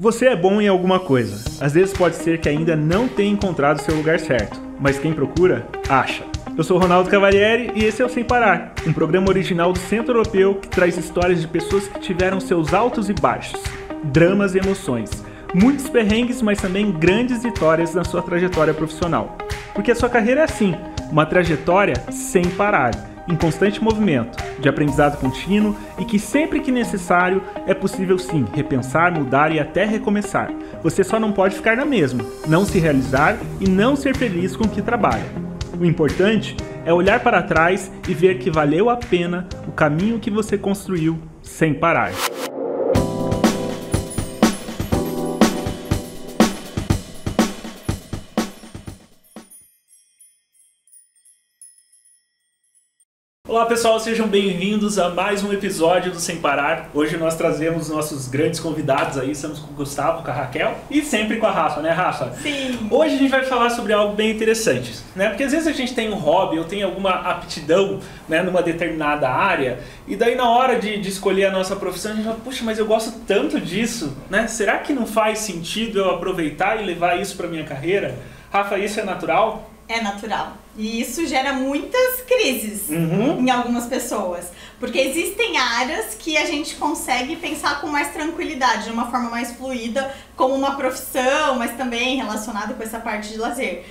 Você é bom em alguma coisa. Às vezes pode ser que ainda não tenha encontrado seu lugar certo, mas quem procura, acha. Eu sou Ronaldo Cavalieri e esse é o Sem Parar, um programa original do Centro Europeu que traz histórias de pessoas que tiveram seus altos e baixos, dramas e emoções, muitos perrengues, mas também grandes vitórias na sua trajetória profissional. Porque a sua carreira é assim, uma trajetória sem parar, em constante movimento, de aprendizado contínuo e que sempre que necessário é possível sim repensar, mudar e até recomeçar. Você só não pode ficar na mesma, não se realizar e não ser feliz com o que trabalha. O importante é olhar para trás e ver que valeu a pena o caminho que você construiu sem parar. Olá pessoal, sejam bem-vindos a mais um episódio do Sem Parar. Hoje nós trazemos nossos grandes convidados aí, estamos com o Gustavo, com a Raquel e sempre com a Rafa, né Rafa? Sim! Hoje a gente vai falar sobre algo bem interessante, né? Porque às vezes a gente tem um hobby ou tem alguma aptidão, né, numa determinada área e daí na hora de escolher a nossa profissão a gente fala, puxa, mas eu gosto tanto disso, né? Será que não faz sentido eu aproveitar e levar isso para minha carreira? Rafa, isso é natural? É natural. E isso gera muitas crises em algumas pessoas. Porque existem áreas que a gente consegue pensar com mais tranquilidade, de uma forma mais fluida, como uma profissão, mas também relacionada com essa parte de lazer.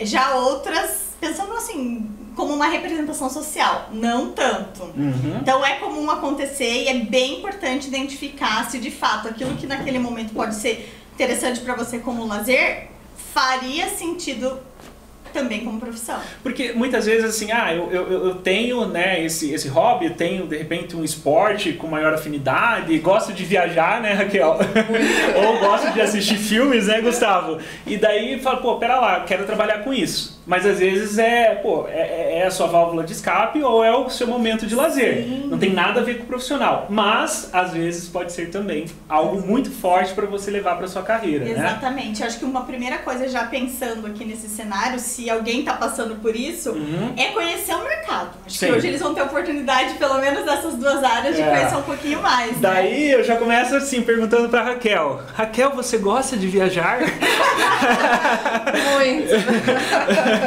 Já outras, pensando assim, como uma representação social, não tanto. Então é comum acontecer e é bem importante identificar se de fato aquilo que naquele momento pode ser interessante para você como lazer, faria sentido também como profissão. Porque muitas vezes assim, eu tenho, né, esse hobby, tenho de repente um esporte com maior afinidade, gosto de viajar, né, Raquel? Ou gosto de assistir filmes, né, Gustavo? E daí fala, pô, pera lá, quero trabalhar com isso. Mas às vezes é a sua válvula de escape ou é o seu momento de lazer. Sim. Não tem nada a ver com o profissional. Mas às vezes pode ser também algo muito forte para você levar para sua carreira. Exatamente. Né? Acho que uma primeira coisa, já pensando aqui nesse cenário, se alguém está passando por isso, é conhecer o mercado. Acho que hoje eles vão ter oportunidade, pelo menos nessas duas áreas, de conhecer um pouquinho mais. Daí eu já começo assim, perguntando para Raquel. Raquel, você gosta de viajar? Muito.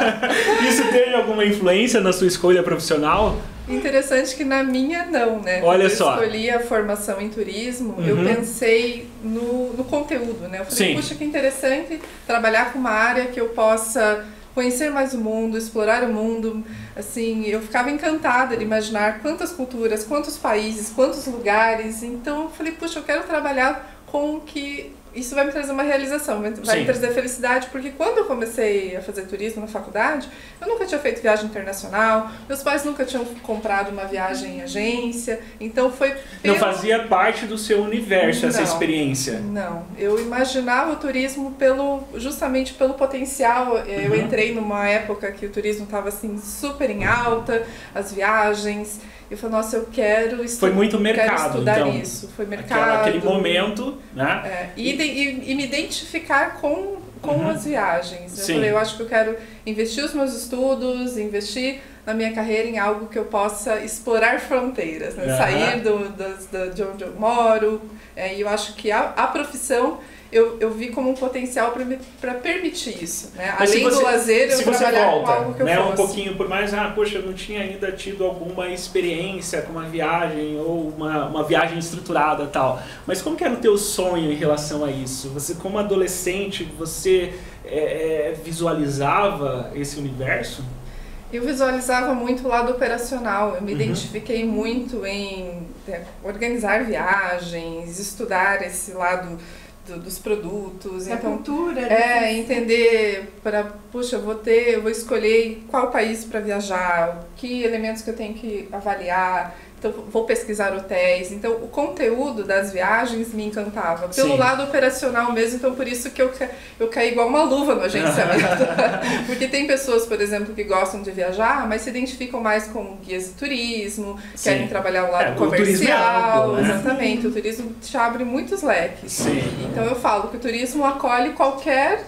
Isso teve alguma influência na sua escolha profissional? Interessante que na minha não, né? Olha Quando só. eu escolhi a formação em turismo, eu pensei no conteúdo, né? Eu falei, puxa, que interessante trabalhar com uma área que eu possa conhecer mais o mundo, explorar o mundo. Assim, eu ficava encantada de imaginar quantas culturas, quantos países, quantos lugares. Então eu falei, puxa, eu quero trabalhar com o que isso vai me trazer uma realização, vai me trazer felicidade, porque quando eu comecei a fazer turismo na faculdade, eu nunca tinha feito viagem internacional, meus pais nunca tinham comprado uma viagem em agência, então foi... Não fazia parte do seu universo essa experiência? Não, eu imaginava o turismo justamente pelo potencial. Eu entrei numa época que o turismo estava assim, super em alta, as viagens... Eu falei, nossa, eu quero estudar, foi muito mercado, quero estudar então, isso. Foi mercado. Aquele momento, né? E me identificar com as viagens. Eu falei, eu acho que eu quero investir os meus estudos, investir na minha carreira em algo que eu possa explorar fronteiras, né? Sair de onde eu moro. E eu acho que a profissão... Eu vi como um potencial para permitir isso, né? Além do lazer, eu trabalhar com algo que eu fosse. Um pouquinho, por mais, poxa, eu não tinha ainda tido alguma experiência com uma viagem ou uma viagem estruturada e tal. Mas como que era o teu sonho em relação a isso? Você, como adolescente, você visualizava esse universo? Eu visualizava muito o lado operacional, eu me identifiquei muito em organizar viagens, estudar esse lado dos produtos, a cultura, entender puxa, eu vou escolher qual país para viajar, que elementos que eu tenho que avaliar, então vou pesquisar hotéis, então o conteúdo das viagens me encantava, pelo lado operacional mesmo, então por isso que eu caí igual uma luva no agenciamento, porque tem pessoas, por exemplo, que gostam de viajar, mas se identificam mais com guias de turismo, querem trabalhar o lado comercial, o turismo é amplo, né? Exatamente, o turismo te abre muitos leques, então eu falo que o turismo acolhe qualquer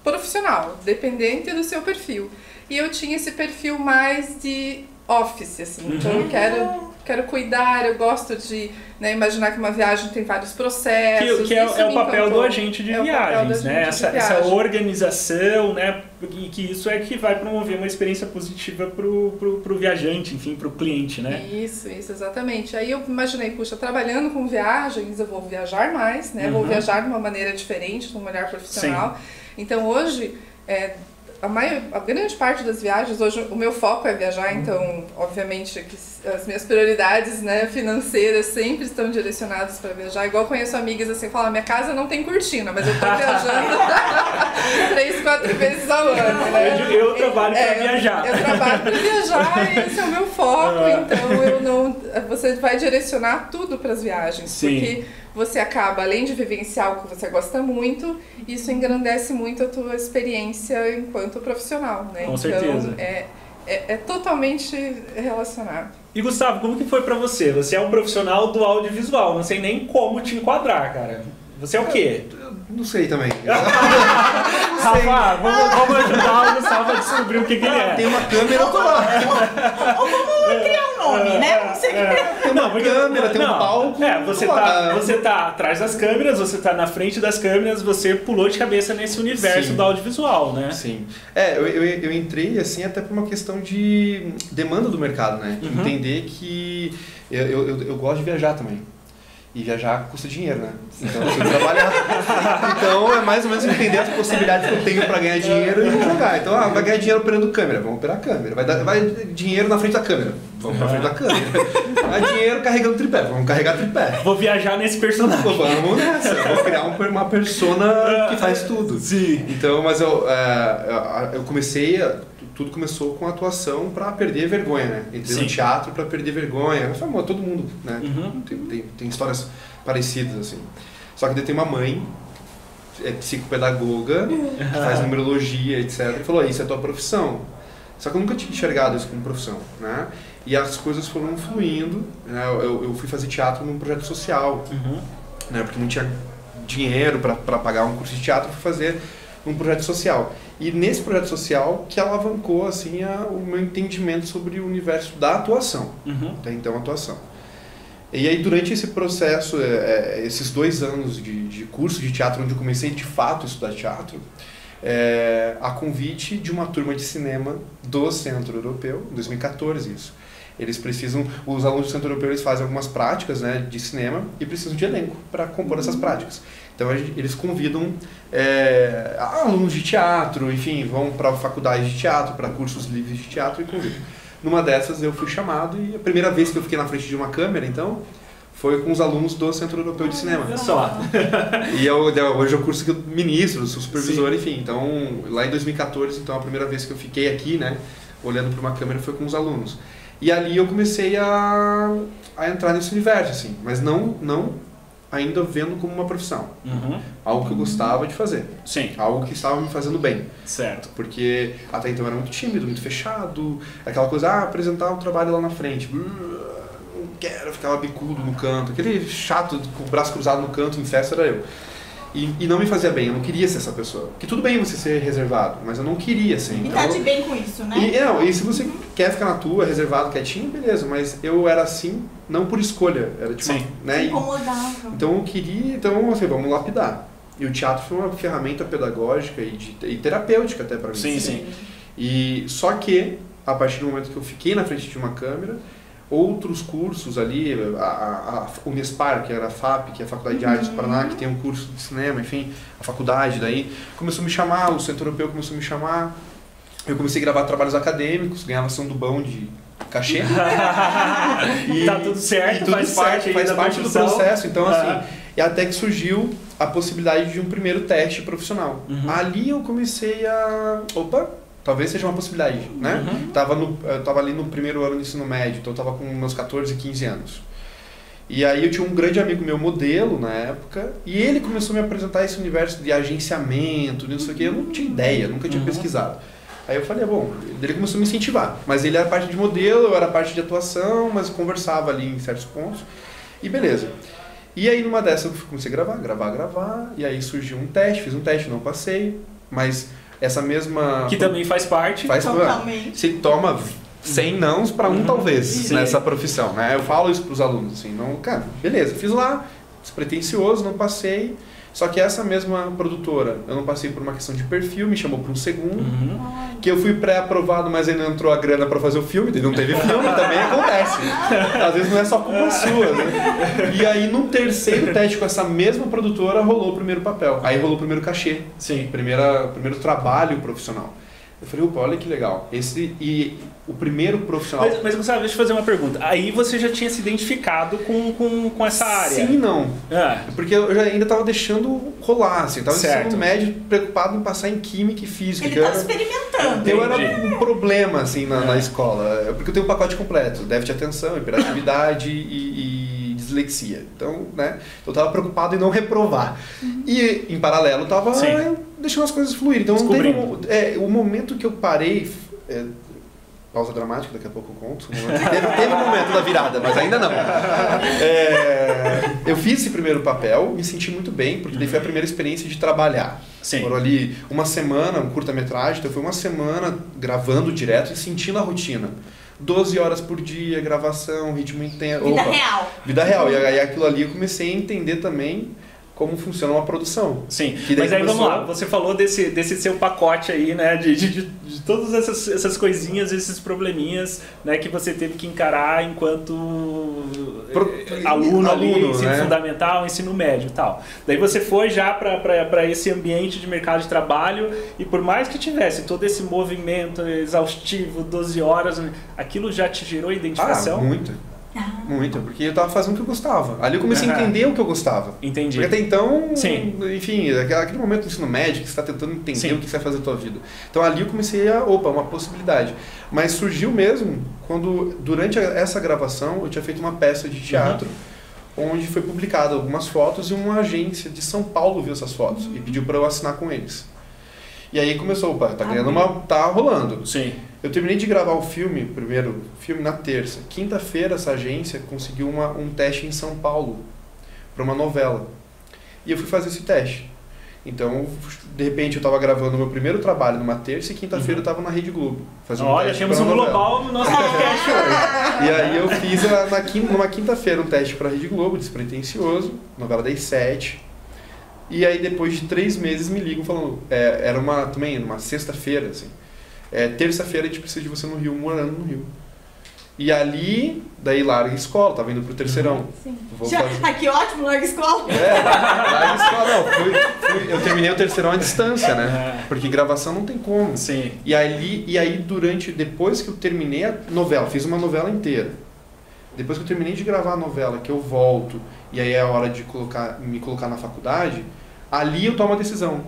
profissional, dependente do seu perfil, e eu tinha esse perfil mais de office, assim, então eu quero quero cuidar, eu gosto de, né, imaginar que uma viagem tem vários processos. Que é o papel do agente de viagens, né? Essa organização, né? E que isso é que vai promover uma experiência positiva pro viajante, enfim, pro cliente, né? Isso, exatamente. Aí eu imaginei, puxa, trabalhando com viagens, eu vou viajar mais, né? Vou viajar de uma maneira diferente, de um olhar profissional. Sim. Então hoje, a grande parte das viagens, hoje o meu foco é viajar, então obviamente que as minhas prioridades, né, financeiras sempre estão direcionadas para viajar. Igual conheço amigas assim, falam, minha casa não tem cortina, mas eu estou viajando 3, 4 vezes ao ano, né? Eu trabalho para viajar. Eu trabalho para viajar e esse é o meu foco, então você vai direcionar tudo para as viagens. Sim. Porque você acaba, além de vivenciar o que você gosta muito, isso engrandece muito a tua experiência enquanto profissional, né? Com certeza. É totalmente relacionado. E Gustavo, como que foi pra você? Você é um profissional do audiovisual, não sei nem como te enquadrar, cara. Você é o quê? Não sei também. Rafa, vamos ajudar o Gustavo a descobrir o que ele é. Tem uma câmera, eu tô lá. Ou vamos criar um nome, né? Não sei o que. Tem uma câmera, tem um palco. Você tá atrás das câmeras, você tá na frente das câmeras, você pulou de cabeça nesse universo do audiovisual, né? Sim. Eu entrei assim até por uma questão de demanda do mercado, né? Entender que eu gosto de viajar também. E viajar custa dinheiro, né? Então eu preciso trabalhar. Então é mais ou menos entender as possibilidades que eu tenho para ganhar dinheiro e jogar. Então, vai ganhar dinheiro operando câmera, vamos operar a câmera. Vai dinheiro na frente da câmera, vamos pra frente da câmera. Vai dinheiro carregando tripé, vamos carregar tripé. Vou viajar nesse personagem. Vamos nessa, vou criar uma persona que faz tudo. Sim. Então, mas eu comecei tudo começou com a atuação para perder vergonha, né? Entrei no teatro para perder vergonha. Todo mundo, né? Tem histórias parecidas, assim. Só que daí tem uma mãe, psicopedagoga, que faz numerologia, etc. E falou, isso é tua profissão. Só que eu nunca tinha enxergado isso como profissão, né? E as coisas foram fluindo, né? Eu fui fazer teatro num projeto social, né? Porque não tinha dinheiro para pagar um curso de teatro, eu fui fazer num projeto social. E nesse projeto social que alavancou assim, o meu entendimento sobre o universo da atuação. Até então, atuação. E aí, durante esse processo, esses 2 anos de curso de teatro, onde eu comecei de fato a estudar teatro, a convite de uma turma de cinema do Centro Europeu, em 2014 isso. Eles precisam, os alunos do Centro Europeu eles fazem algumas práticas, né, de cinema e precisam de elenco para compor essas práticas. Então eles convidam alunos de teatro, enfim, vão para faculdade de teatro, para cursos livres de teatro e convidam. Numa dessas eu fui chamado e a primeira vez que eu fiquei na frente de uma câmera, então, foi com os alunos do Centro Europeu de Cinema. Só. E hoje é o curso que eu ministro, sou supervisor, enfim. Então, lá em 2014, então, a primeira vez que eu fiquei aqui, né, olhando para uma câmera foi com os alunos. E ali eu comecei a entrar nesse universo, assim, mas não ainda vendo como uma profissão. Algo que eu gostava de fazer. Sim. Algo que estava me fazendo bem. Certo. Porque até então eu era muito tímido, muito fechado. Aquela coisa, apresentar um trabalho lá na frente. Não quero, ficava bicudo no canto. Aquele chato com o braço cruzado no canto em festa era eu. E não me fazia bem, eu não queria ser essa pessoa. Porque tudo bem você ser reservado, mas eu não queria ser. E tá de bem com isso, né? E se você quer ficar na tua, reservado, quietinho, beleza. Mas eu era assim, não por escolha. Era tipo, né? Incomodava. Então eu queria, assim, vamos lapidar. E o teatro foi uma ferramenta pedagógica e terapêutica até pra mim. Sim. E só que, a partir do momento que eu fiquei na frente de uma câmera, outros cursos ali, a Unespar, que era a FAP, que é a Faculdade de Artes do Paraná, que tem um curso de cinema, enfim, a faculdade daí, começou a me chamar, o Centro Europeu começou a me chamar, eu comecei a gravar trabalhos acadêmicos, ganhava ação do bom de cachê. E tá tudo certo, faz parte do processo, então assim, e até que surgiu a possibilidade de um primeiro teste profissional. Ali eu comecei talvez seja uma possibilidade, né? Eu tava ali no primeiro ano de ensino médio, então eu tava com meus 14, 15 anos. E aí eu tinha um grande amigo meu, modelo, na época, e ele começou a me apresentar esse universo de agenciamento, não sei o que, eu não tinha ideia, nunca tinha pesquisado. Aí eu falei, ele começou a me incentivar, mas ele era parte de modelo, eu era parte de atuação, mas conversava ali em certos pontos, e beleza. E aí numa dessas eu comecei a gravar, e aí surgiu um teste, fiz um teste, não passei, mas essa mesma... Que também faz parte. Totalmente. Você toma 100 nãos para um talvez nessa profissão, né? Eu falo isso para os alunos, assim, não, cara, beleza, fiz lá, despretensioso, não passei. Só que essa mesma produtora, eu não passei por uma questão de perfil, me chamou para um segundo, que eu fui pré-aprovado, mas ainda não entrou a grana para fazer o filme, não teve filme, também acontece. Às vezes não é só culpa sua, né? E aí no terceiro teste com essa mesma produtora rolou o primeiro papel, aí rolou o primeiro cachê, primeiro trabalho profissional. Eu falei, opa, olha que legal. E o primeiro profissional... Mas Gustavo, deixa eu fazer uma pergunta. Aí você já tinha se identificado com essa área? Sim e não. Porque eu ainda estava deixando rolar, assim. Estava no ensino médio, preocupado em passar em química e física. Ele estava experimentando. Eu era um problema, assim, na escola. Porque eu tenho um pacote completo. Déficit de atenção, hiperatividade e dislexia. Então, né? Eu estava preocupado em não reprovar. E, em paralelo, eu estava deixando as coisas fluírem. Então, não teve o momento que eu parei... pausa dramática, daqui a pouco eu conto. Teve um momento da virada, mas ainda não. Eu fiz esse primeiro papel, me senti muito bem, porque daí foi a primeira experiência de trabalhar. Foram ali uma semana, um curta-metragem, então foi uma semana gravando direto e sentindo a rotina. 12 horas por dia, gravação, ritmo intenso. Vida real. E aí aquilo ali eu comecei a entender também como funciona uma produção. Sim, mas aí vamos lá, você falou desse seu pacote aí, né, de todas essas coisinhas, esses probleminhas, né, que você teve que encarar enquanto aluno ali, ensino fundamental, ensino médio e tal. Daí você foi já para esse ambiente de mercado de trabalho e por mais que tivesse todo esse movimento exaustivo, 12 horas, aquilo já te gerou identificação? Muito, porque eu estava fazendo o que eu gostava. Ali eu comecei a entender o que eu gostava. Entendi. Porque até então, enfim, aquele momento do ensino médio que você está tentando entender o que você vai fazer da tua vida. Então ali eu comecei uma possibilidade. Mas surgiu mesmo quando, durante essa gravação, eu tinha feito uma peça de teatro onde foi publicada algumas fotos e uma agência de São Paulo viu essas fotos e pediu para eu assinar com eles. E aí começou, tá rolando. Eu terminei de gravar o primeiro filme na terça. Quinta-feira essa agência conseguiu um teste em São Paulo para uma novela. E eu fui fazer esse teste. Então, de repente eu estava gravando o meu primeiro trabalho numa terça e quinta-feira eu estava na Rede Globo. Olha, temos um global no nosso podcast hoje. E aí eu fiz numa quinta-feira um teste para a Rede Globo, despretensioso, novela das 7. E aí depois de 3 meses me ligam falando, era também uma sexta-feira, assim. Terça-feira a gente precisa de você no Rio, morando no Rio. E ali, daí larga a escola, tava indo pro terceirão. Que ótimo, larga a escola. Larga a escola, não. Eu terminei o terceirão à distância, né? Porque gravação não tem como. E aí depois que eu terminei a novela, fiz uma novela inteira. Depois que eu terminei de gravar a novela, que eu volto, e aí é a hora de me colocar na faculdade, ali eu tomo a decisão.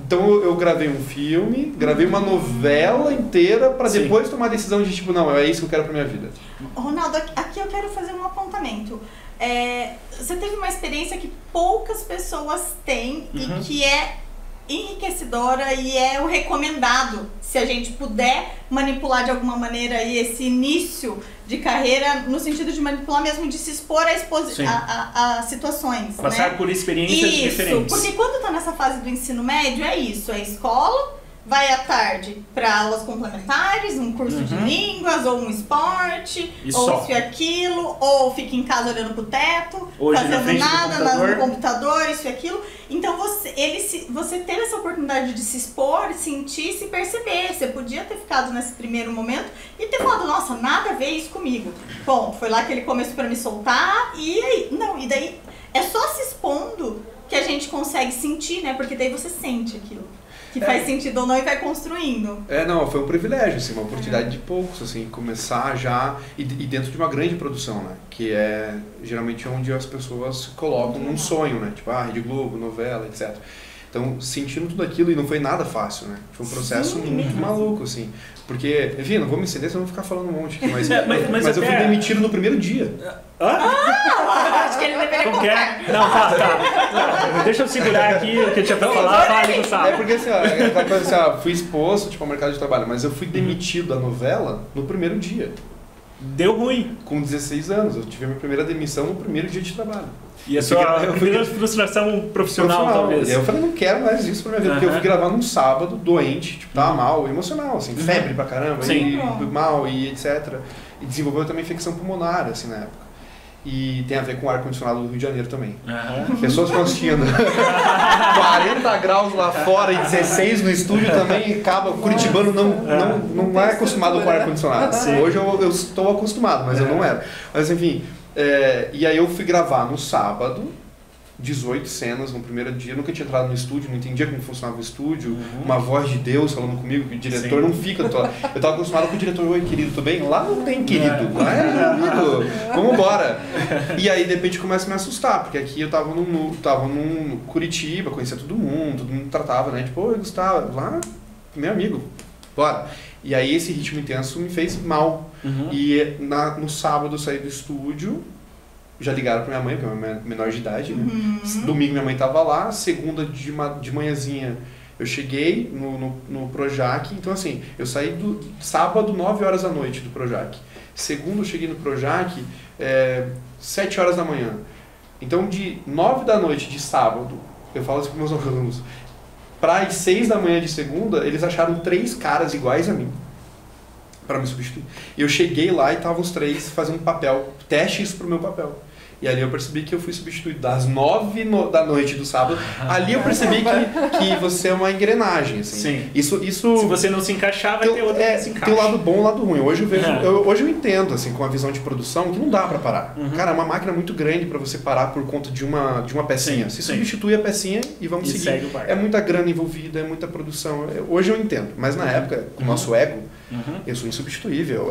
Então eu gravei um filme, gravei uma novela inteira para depois tomar a decisão de tipo, não, é isso que eu quero pra minha vida. Ronaldo, aqui eu quero fazer um apontamento. Você teve uma experiência que poucas pessoas têm e que é enriquecedora e é o recomendado, se a gente puder manipular de alguma maneira aí esse início de carreira, no sentido de manipular mesmo, de se expor a situações. Passar por experiências diferentes. Porque quando tá nessa fase do ensino médio, é isso, é escola, vai à tarde para aulas complementares, um curso de línguas, ou um esporte, ou isso e aquilo, ou fica em casa olhando pro teto, fazendo nada no computador, isso e aquilo. Então você teve essa oportunidade de se expor, sentir, se perceber. Você podia ter ficado nesse primeiro momento e ter falado, nossa, nada a ver isso comigo. Bom, foi lá que ele começou para me soltar e daí é só se expondo que a gente consegue sentir, né? Porque daí você sente aquilo. Que faz sentido ou não e vai construindo. Não, foi um privilégio, assim, uma oportunidade de poucos, assim, começar já, e dentro de uma grande produção, né, que é geralmente onde as pessoas colocam num sonho, né, tipo, Rede Globo, novela, etc. Então, sentindo tudo aquilo, e não foi nada fácil, né, foi um processo muito maluco, assim, porque, enfim, não vou me estender, senão eu vou ficar falando um monte, mas eu fui demitido no primeiro dia. Acho que ele deveria contar. Não, tá. Deixa eu segurar aqui o que eu tinha pra falar, fale, Gustavo. Porque assim, fui exposto ao mercado de trabalho, mas eu fui demitido da novela no primeiro dia. Deu ruim. Com 16 anos, eu tive a minha primeira demissão no primeiro dia de trabalho. E a sua primeira frustração profissional, talvez. E aí eu falei, não quero mais isso pra minha vida, porque eu fui gravar num sábado, doente, tipo, tava mal, emocional, assim, febre pra caramba, e mal, e etc. E desenvolveu também infecção pulmonar, assim, na época. E tem a ver com o ar-condicionado do Rio de Janeiro também. Pessoas que assistindo 40 graus lá fora e 16 no estúdio também acaba. O curitibano não é acostumado com ar-condicionado. Hoje eu estou acostumado, mas eu não era. Mas enfim, e aí eu fui gravar no sábado, 18 cenas no primeiro dia, nunca tinha entrado no estúdio, não entendia como funcionava o estúdio, uma voz de Deus falando comigo, que o diretor não fica, eu tava acostumado com o diretor, oi querido, tudo bem? Lá não tem querido, lá é meu amigo, vamos embora. E aí de repente começa a me assustar, porque aqui eu tava num Curitiba, conhecia todo mundo tratava, né, tipo, oi Gustavo, lá, meu amigo, bora. E aí esse ritmo intenso me fez mal, e no sábado eu saí do estúdio, já ligaram pra minha mãe, porque é menor de idade, né? Domingo minha mãe tava lá, segunda de manhãzinha eu cheguei no Projac, então assim, eu saí do sábado 9 horas da noite do Projac. Segunda eu cheguei no Projac 7 horas da manhã. Então de 9 da noite de sábado, eu falo isso para meus alunos, para as 6 da manhã de segunda, eles acharam 3 caras iguais a mim para me substituir. E eu cheguei lá e estavam os 3 fazendo testes pro meu papel. E ali eu percebi que eu fui substituído das 9 da noite do sábado. Ali eu percebi que você é uma engrenagem, assim. Sim. Isso, se você não se encaixar, vai ter outro que se encaixa. Tem o lado bom e o lado ruim. Hoje eu vejo, hoje eu entendo, assim, com a visão de produção, que não dá pra parar. Cara, é uma máquina muito grande pra você parar por conta de uma pecinha. Se substitui a pecinha e vamos seguir. Segue o barco. É muita grana envolvida, é muita produção. Hoje eu entendo. Mas na época, com o nosso ego, eu sou insubstituível.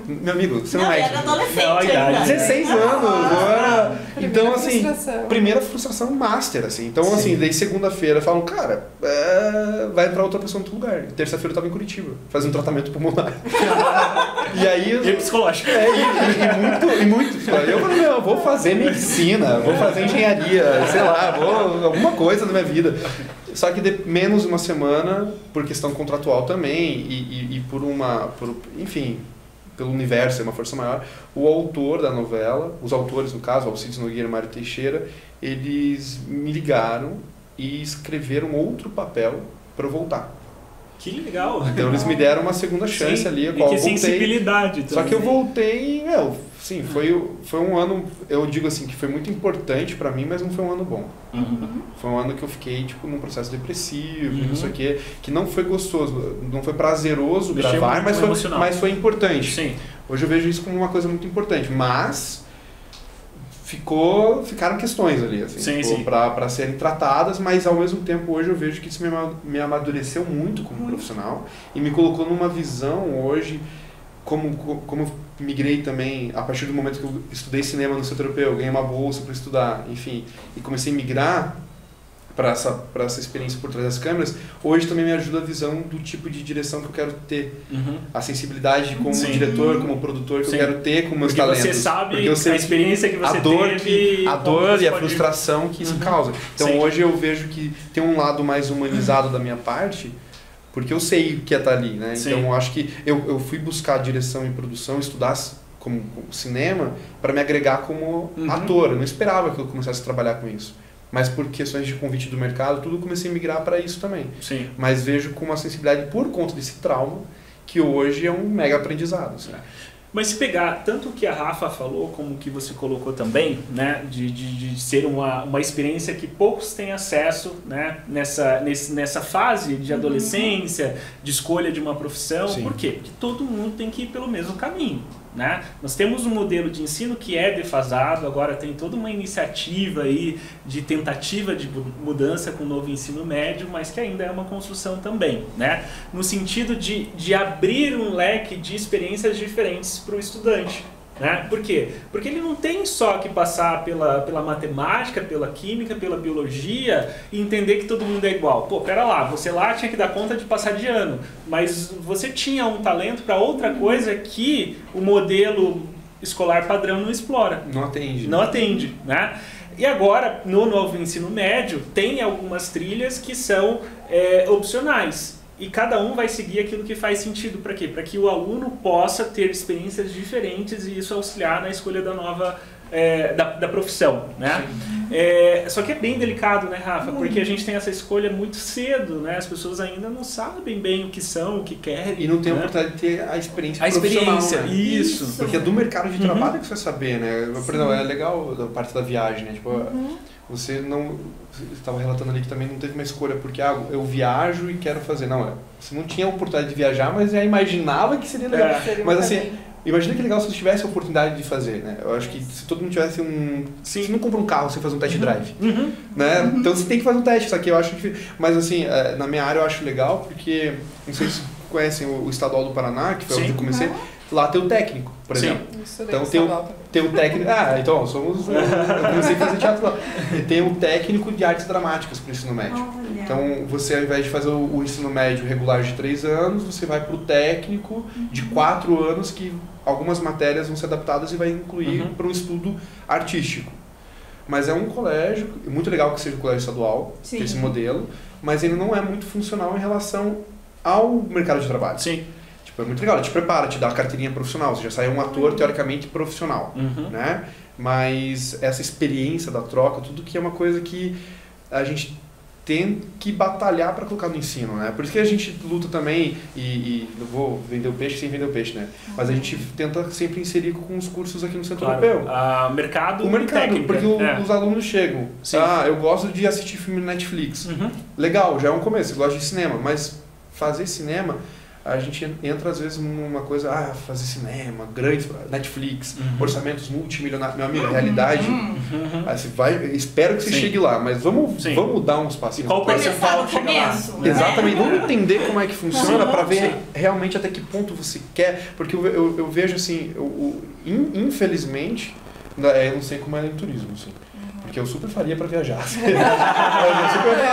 Meu amigo, você não é. Era adolescente. 16 anos. Então, assim, primeira frustração master, assim. Então, assim, daí segunda-feira eu falo, cara, vai entrar outra pessoa no outro lugar. Terça-feira eu tava em Curitiba, fazendo um tratamento pulmonar. E aí... E psicológico. E muito. Eu falei, eu vou fazer medicina, vou fazer engenharia, sei lá, alguma coisa na minha vida. Só que menos de uma semana, por questão contratual também, e enfim, pelo universo, é uma força maior, o autor da novela, os autores no caso, Alcides Nogueira e Mário Teixeira, eles me ligaram e escreveram outro papel para eu voltar. Que legal! Então eles me deram uma segunda chance ali, a qual eu voltei. Sensibilidade também. Só que eu voltei, sim, foi um ano, eu digo assim, que foi muito importante para mim, mas não foi um ano bom. Foi um ano que eu fiquei, tipo, num processo depressivo, não sei o quê, que não foi gostoso, não foi prazeroso gravar, mas foi importante. Sim. Hoje eu vejo isso como uma coisa muito importante, mas ficaram questões ali, assim, para serem tratadas, mas ao mesmo tempo hoje eu vejo que isso me amadureceu muito como profissional e me colocou numa visão hoje, como eu migrei também, a partir do momento que eu estudei cinema no Centro Europeu, ganhei uma bolsa para estudar, enfim, e comecei a migrar para essa experiência por trás das câmeras, hoje também me ajuda a visão do tipo de direção que eu quero ter. A sensibilidade como diretor, como produtor que eu quero ter com meus talentos. Você sabe a experiência que você teve. A dor e a frustração que isso causa. Então hoje eu vejo que tem um lado mais humanizado da minha parte, porque eu sei o que é estar ali, né? Então eu acho que eu fui buscar direção e produção, estudar como cinema para me agregar como ator. Eu não esperava que eu começasse a trabalhar com isso. Mas por questões de convite do mercado, tudo comecei a migrar para isso também. Sim. Mas vejo com uma sensibilidade por conta desse trauma, que hoje é um mega aprendizado. Assim. Mas se pegar tanto o que a Rafa falou, como o que você colocou também, né, de ser uma experiência que poucos têm acesso, né, nessa fase de adolescência, de escolha de uma profissão. Sim. Por quê? Porque todo mundo tem que ir pelo mesmo caminho. Né? Nós temos um modelo de ensino que é defasado, agora tem toda uma iniciativa aí de tentativa de mudança com o novo ensino médio, mas que ainda é uma construção também, né? No sentido de abrir um leque de experiências diferentes para o estudante. Né? Por quê? Porque ele não tem só que passar pela matemática, pela química, pela biologia e entender que todo mundo é igual. Pô, pera lá, você lá tinha que dar conta de passar de ano, mas você tinha um talento para outra coisa que o modelo escolar padrão não explora. Não atende. Não atende, né? E agora, no novo ensino médio, tem algumas trilhas que são opcionais. e cada um vai seguir aquilo que faz sentido. Para quê? Para que o aluno possa ter experiências diferentes e isso auxiliar na escolha da nova da profissão, né? Só que é bem delicado, né, Rafa? Porque a gente tem essa escolha muito cedo, né? As pessoas ainda não sabem bem o que são, o que querem. E não tem a né? oportunidade de ter a experiência profissional, né? Isso. Porque é do mercado de trabalho que você vai saber, né? Por exemplo, é legal a parte da viagem, né? Tipo, você não... Você estava relatando ali que também não teve uma escolha porque eu viajo e quero fazer. Não, você não tinha a oportunidade de viajar, mas já imaginava que seria legal. Mas assim... Imagina que legal se você tivesse a oportunidade de fazer, né? Eu acho que se todo mundo tivesse você não compra um carro sem fazer um test drive, né? Então você tem que fazer um teste, só que eu acho que... Mas assim, na minha área eu acho legal porque, não sei se conhecem o Estadual do Paraná, que foi onde eu comecei, lá tem o técnico, por exemplo. Então tem o técnico... então, eu comecei a fazer teatro lá. Tem o técnico de artes dramáticas para o ensino médio. Então, você ao invés de fazer o ensino médio regular de 3 anos, você vai para o técnico de 4 anos, que algumas matérias vão ser adaptadas e vai incluir para um estudo artístico. Mas é um colégio, muito legal que seja o colégio estadual, esse modelo, mas ele não é muito funcional em relação ao mercado de trabalho. Sim. Tipo, é muito legal, ele te prepara, te dá a carteirinha profissional, você já sai um ator teoricamente profissional, né? Mas essa experiência da troca, tudo que é uma coisa que a gente tem que batalhar para colocar no ensino, né? Por isso que a gente luta também, e não vou vender o peixe sem vender o peixe, né? Mas a gente tenta sempre inserir com os cursos aqui no Centro Europeu. O mercado técnica, porque os alunos chegam. Eu gosto de assistir filme no Netflix. Legal, já é um começo, eu gosto de cinema, mas fazer cinema... A gente entra às vezes numa coisa, fazer cinema, grande, Netflix, orçamentos multimilionários. Meu amigo, realidade, espero que você chegue lá, mas vamos dar uns passinhos. Qual o percentual chega lá? Exatamente, vamos entender como é que funciona para ver realmente até que ponto você quer, porque eu vejo assim, infelizmente, eu não sei como é no turismo, assim. Porque eu super faria para viajar. Vou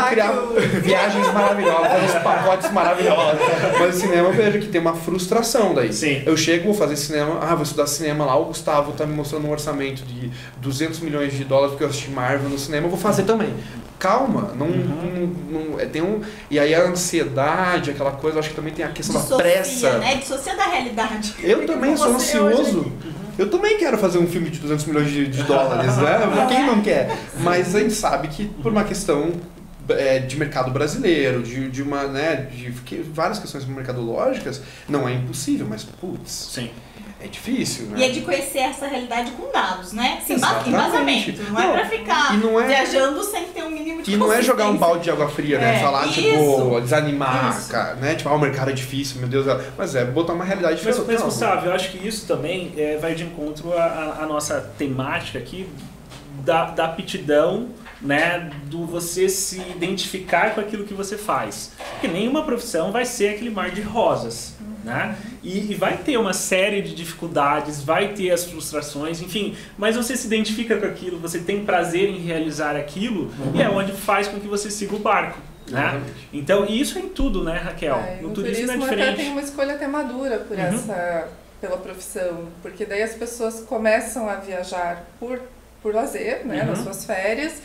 criar viagens maravilhosas, fazer uns pacotes maravilhosos. Mas o cinema eu vejo que tem uma frustração daí. Eu chego, vou fazer cinema, vou estudar cinema lá, o Gustavo tá me mostrando um orçamento de 200 milhões de dólares porque eu assisti Marvel no cinema, eu vou fazer também. Calma, e aí a ansiedade, aquela coisa, eu acho que também tem a questão da pressa. Né? Dissocia da realidade. Eu também sou ansioso. Eu também quero fazer um filme de 200 milhões de dólares, né? Quem não quer? Mas a gente sabe que por uma questão de mercado brasileiro, de várias questões mercadológicas, não é impossível, mas é difícil, né? E é de conhecer essa realidade com dados, né? Sem embasamento. Não é pra ficar viajando sem ter um mínimo de consistência. E não é jogar um balde de água fria, né? Falar, desanimar, né? Tipo, o mercado é difícil, meu Deus. Mas botar uma realidade diferente. Mas Gustavo, eu acho que isso também vai de encontro à nossa temática aqui da aptidão, né, do você se identificar com aquilo que você faz. Porque nenhuma profissão vai ser aquele mar de rosas, né? E vai ter uma série de dificuldades, vai ter as frustrações, enfim, mas você se identifica com aquilo, você tem prazer em realizar aquilo e é onde faz com que você siga o barco. Né? Então, e isso é em tudo, né, Raquel? No turismo é diferente. Até tem uma escolha até madura pela profissão, porque daí as pessoas começam a viajar por lazer, né, nas suas férias,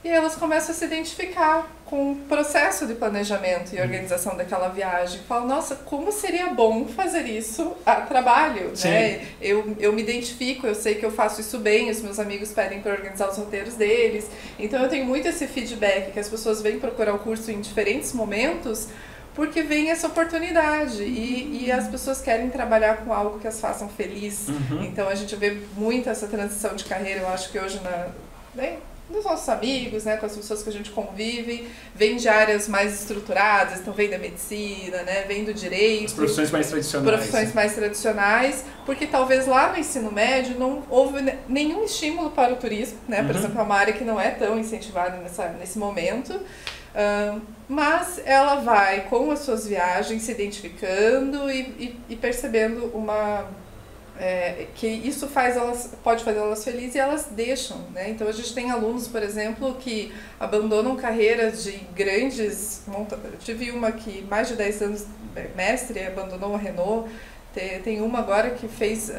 e elas começam a se identificar com o processo de planejamento e organização daquela viagem. Falam, nossa, como seria bom fazer isso a trabalho, né? Eu me identifico, eu sei que eu faço isso bem, os meus amigos pedem para organizar os roteiros deles. Então eu tenho muito esse feedback, que as pessoas vêm procurar o curso em diferentes momentos, porque vem essa oportunidade e as pessoas querem trabalhar com algo que as façam feliz. Então a gente vê muito essa transição de carreira, eu acho que hoje dos nossos amigos, né, com as pessoas que a gente convive, vem de áreas mais estruturadas, então vem da medicina, né, vem do direito. As profissões mais tradicionais. Profissões mais tradicionais, porque talvez lá no ensino médio não houve nenhum estímulo para o turismo, né, por exemplo, é uma área que não é tão incentivada nesse momento, mas ela vai com as suas viagens se identificando e percebendo que isso pode fazer elas felizes e elas deixam, né? Então a gente tem alunos, por exemplo, que abandonam carreiras de grandes... Eu tive uma que mais de 10 anos, mestre, abandonou a Renault. Tem uma agora que fez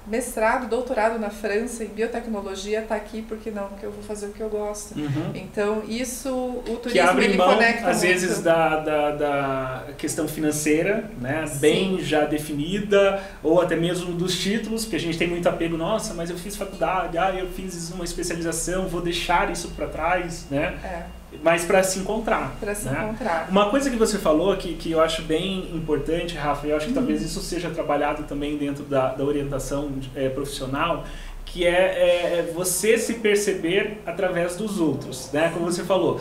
mestrado, doutorado na França em biotecnologia, está aqui porque eu vou fazer o que eu gosto. Então isso, o turismo, que abre ele mão, conecta às muito. vezes da questão financeira, né, bem já definida, ou até mesmo dos títulos, que a gente tem muito apego, nossa, mas eu fiz faculdade, eu fiz uma especialização, vou deixar isso para trás, né? Mas para se encontrar. Para se encontrar. Uma coisa que você falou que eu acho bem importante, Rafa, e eu acho que talvez isso seja trabalhado também dentro da orientação profissional, que é você se perceber através dos outros, né? Como você falou,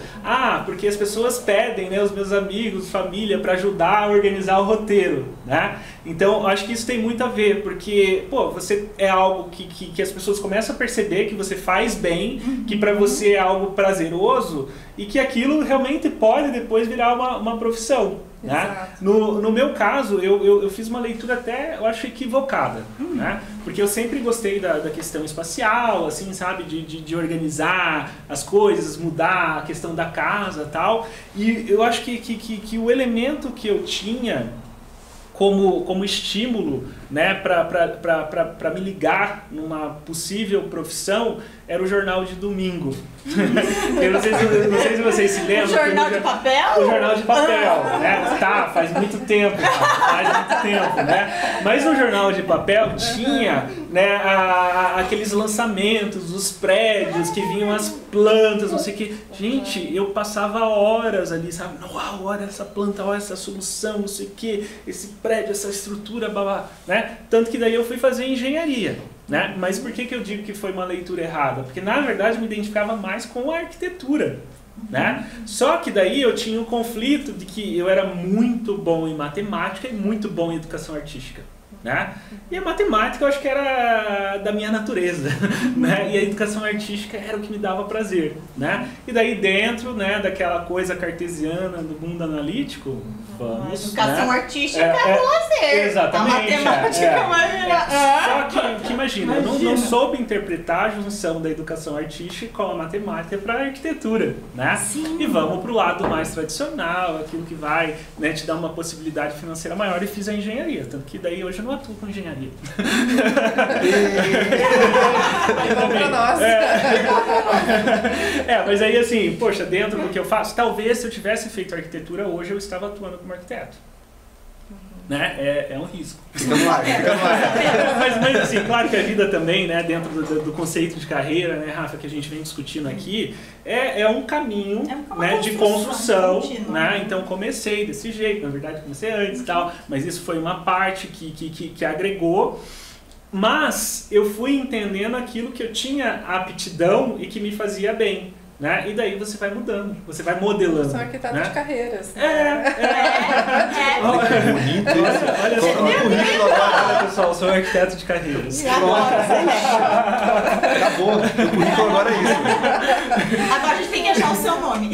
porque as pessoas pedem, né, os meus amigos, família, para ajudar a organizar o roteiro, né? Então, eu acho que isso tem muito a ver, porque, você é algo que as pessoas começam a perceber que você faz bem, que para você é algo prazeroso e que aquilo realmente pode depois virar uma profissão. Né? No meu caso, eu fiz uma leitura até, eu acho, equivocada, né? Porque eu sempre gostei da questão espacial, assim, sabe, de organizar as coisas, mudar a questão da casa e tal, e eu acho que o elemento que eu tinha como estímulo, né, para me ligar numa possível profissão era o jornal de domingo. Eu não sei se vocês se lembram. O jornal de papel? O jornal de papel, né? Faz muito tempo, né? Mas no jornal de papel tinha, né, aqueles lançamentos, os prédios que vinham as plantas, não sei o que. Gente, eu passava horas ali, sabe? Olha essa planta, olha essa solução, não sei o que, esse prédio, essa estrutura, babá, né? Tanto que daí eu fui fazer engenharia. Né? Mas por que eu digo que foi uma leitura errada? Porque na verdade eu me identificava mais com a arquitetura, né? Só que daí eu tinha um conflito de que eu era muito bom em matemática e muito bom em educação artística, né? E a matemática eu acho que era da minha natureza, né? E a educação artística era o que me dava prazer, né? E daí dentro, né, daquela coisa cartesiana do mundo analítico, vamos, a educação, né, artística é lazer. Exatamente. A matemática vai virar. Só que imagina, eu não soube interpretar a junção da educação artística com a matemática para a arquitetura, né? Sim. E vamos para o lado mais tradicional, aquilo que vai, né, te dar uma possibilidade financeira maior, e fiz a engenharia, tanto que daí hoje eu não atuo com engenharia. Bom pra nós. Mas aí assim, poxa, dentro do que eu faço, talvez se eu tivesse feito arquitetura hoje eu estava atuando como arquiteto. Né? É um risco. Ficamos lá. Mas assim, claro que a vida também, né, dentro do conceito de carreira, né, Rafa, que a gente vem discutindo aqui, é um caminho, né, de construção, né? Então comecei desse jeito, na verdade comecei antes e tal, mas isso foi uma parte que agregou, mas eu fui entendendo aquilo que eu tinha aptidão e que me fazia bem. Né? E daí você vai mudando, você vai modelando. São arquitetos, né, de carreiras. Né? Olha, bonito isso. Olha só, olha pessoal, eu sou arquiteto de carreiras. Acabou, o currículo agora é isso. Agora a gente tem que achar o seu nome.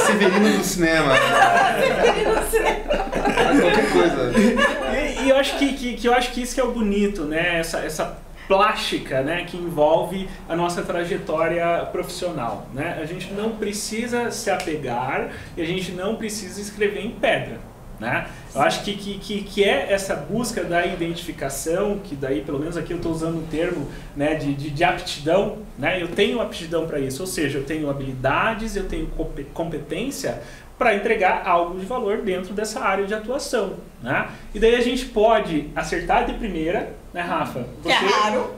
Severino do cinema. Severino do cinema. Qualquer coisa. E eu acho que eu acho que isso que é o bonito, né? Essa plástica, né, que envolve a nossa trajetória profissional, né? A gente não precisa se apegar e a gente não precisa escrever em pedra, né? Eu acho que é essa busca da identificação, que daí, pelo menos aqui eu estou usando o termo, né, de aptidão, né? Eu tenho aptidão para isso, ou seja, eu tenho habilidades, eu tenho competência para entregar algo de valor dentro dessa área de atuação, né? E daí a gente pode acertar de primeira, né, Rafa?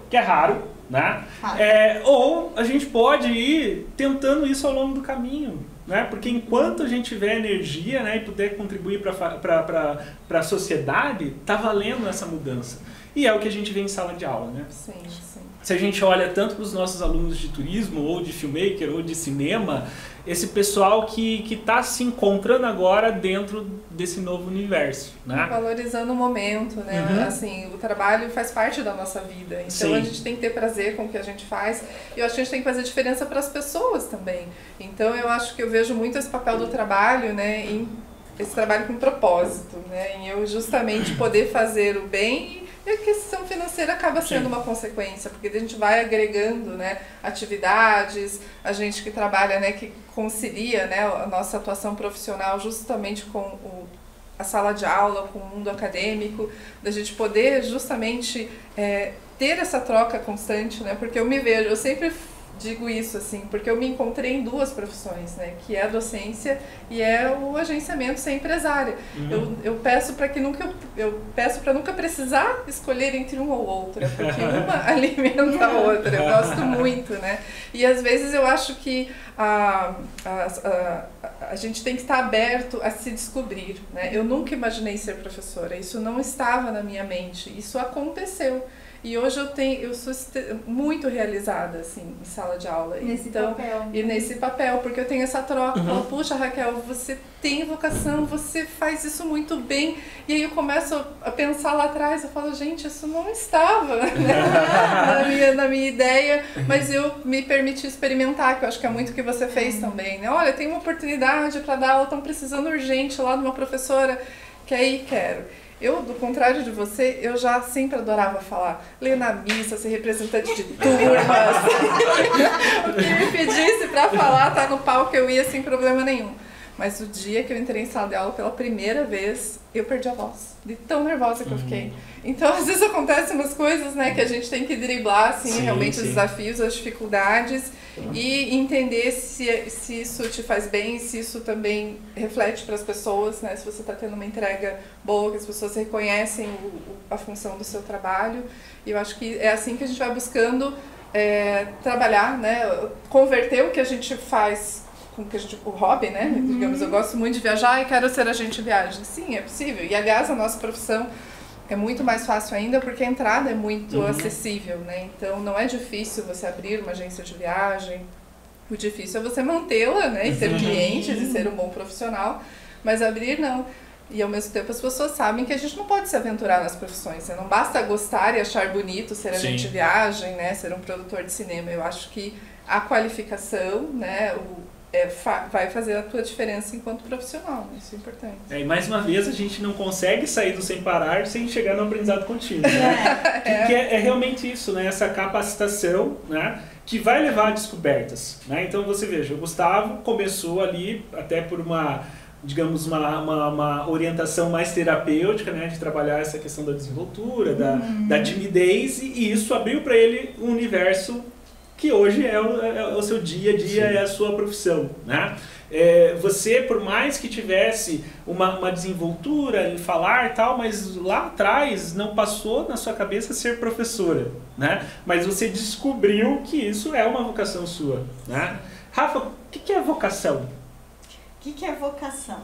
Que é raro, né? Ou a gente pode ir tentando isso ao longo do caminho, né? Porque enquanto a gente tiver energia, né, e puder contribuir para a sociedade, tá valendo essa mudança. E é o que a gente vê em sala de aula, né? Sim. Se a gente olha tanto para os nossos alunos de turismo, ou de filmmaker, ou de cinema, esse pessoal que está se encontrando agora dentro desse novo universo, né? Valorizando o momento, né? Assim, o trabalho faz parte da nossa vida, então Sim. A gente tem que ter prazer com o que a gente faz, e eu acho que a gente tem que fazer diferença para as pessoas também. Então eu acho que eu vejo muito esse papel do trabalho, né? Esse trabalho com propósito, né? Em eu justamente poder fazer o bem. E a questão financeira acaba sendo uma consequência, porque a gente vai agregando, né, atividades, a gente que trabalha, né, que concilia, né, a nossa atuação profissional justamente com a sala de aula com o mundo acadêmico, da gente poder justamente ter essa troca constante, né? Porque eu sempre digo isso, assim, porque eu me encontrei em duas profissões, né? Que é a docência e é o agenciamento ser empresária. Eu peço para que peço para nunca precisar escolher entre uma ou outra, porque uma alimenta a outra. Eu gosto muito, né? E às vezes eu acho que a gente tem que estar aberto a se descobrir, né? Eu nunca imaginei ser professora, isso não estava na minha mente, isso aconteceu. E hoje eu sou muito realizada, assim, em sala de aula. Nesse papel. E nesse papel, porque eu tenho essa troca. Eu falo, puxa, Raquel, você tem vocação, você faz isso muito bem. E aí eu começo a pensar lá atrás, eu falo, gente, isso não estava, né? na minha ideia, mas eu me permiti experimentar, que eu acho que é muito o que você fez também, né? Olha, tem uma oportunidade para dar aula, estão precisando urgente lá de uma professora, que aí quero. Eu, do contrário de você, eu já sempre adorava falar, ler na missa, ser representante de turmas. O que me pedisse pra falar, tá no palco, eu ia sem problema nenhum. Mas o dia que eu entrei em sala de aula pela primeira vez, eu perdi a voz, de tão nervosa que eu fiquei. Então, às vezes acontecem umas coisas, né, que a gente tem que driblar, assim, realmente os desafios, as dificuldades, e entender se isso te faz bem, se isso também reflete para as pessoas, né, se você está tendo uma entrega boa, que as pessoas reconhecem a função do seu trabalho. E eu acho que é assim que a gente vai buscando trabalhar, né, converter o que a gente faz o hobby, né? Digamos, eu gosto muito de viajar e quero ser agente de viagem. Sim, é possível. E, aliás, a nossa profissão é muito mais fácil ainda porque a entrada é muito acessível, né? Então, não é difícil você abrir uma agência de viagem. O difícil é você mantê-la, né? E ter clientes e ser um bom profissional. Mas abrir, não. E, ao mesmo tempo, as pessoas sabem que a gente não pode se aventurar nas profissões. Não basta gostar e achar bonito ser agente de viagem, né? Ser um produtor de cinema. Eu acho que a qualificação, né? Vai fazer a tua diferença enquanto profissional, isso é importante. E mais uma vez a gente não consegue sair do sem parar sem chegar no aprendizado contínuo, né? Que é realmente isso, né? Essa capacitação, né? Que vai levar a descobertas, né? Então você veja, o Gustavo começou ali até por uma orientação mais terapêutica, né? De trabalhar essa questão da desenvoltura, da timidez, e isso abriu para ele um universo que hoje é o seu dia a dia, é a sua profissão, né? Você, por mais que tivesse uma desenvoltura em falar e tal, mas lá atrás não passou na sua cabeça ser professora, né? Mas você descobriu que isso é uma vocação sua, né? Rafa, o que é vocação? O que é vocação?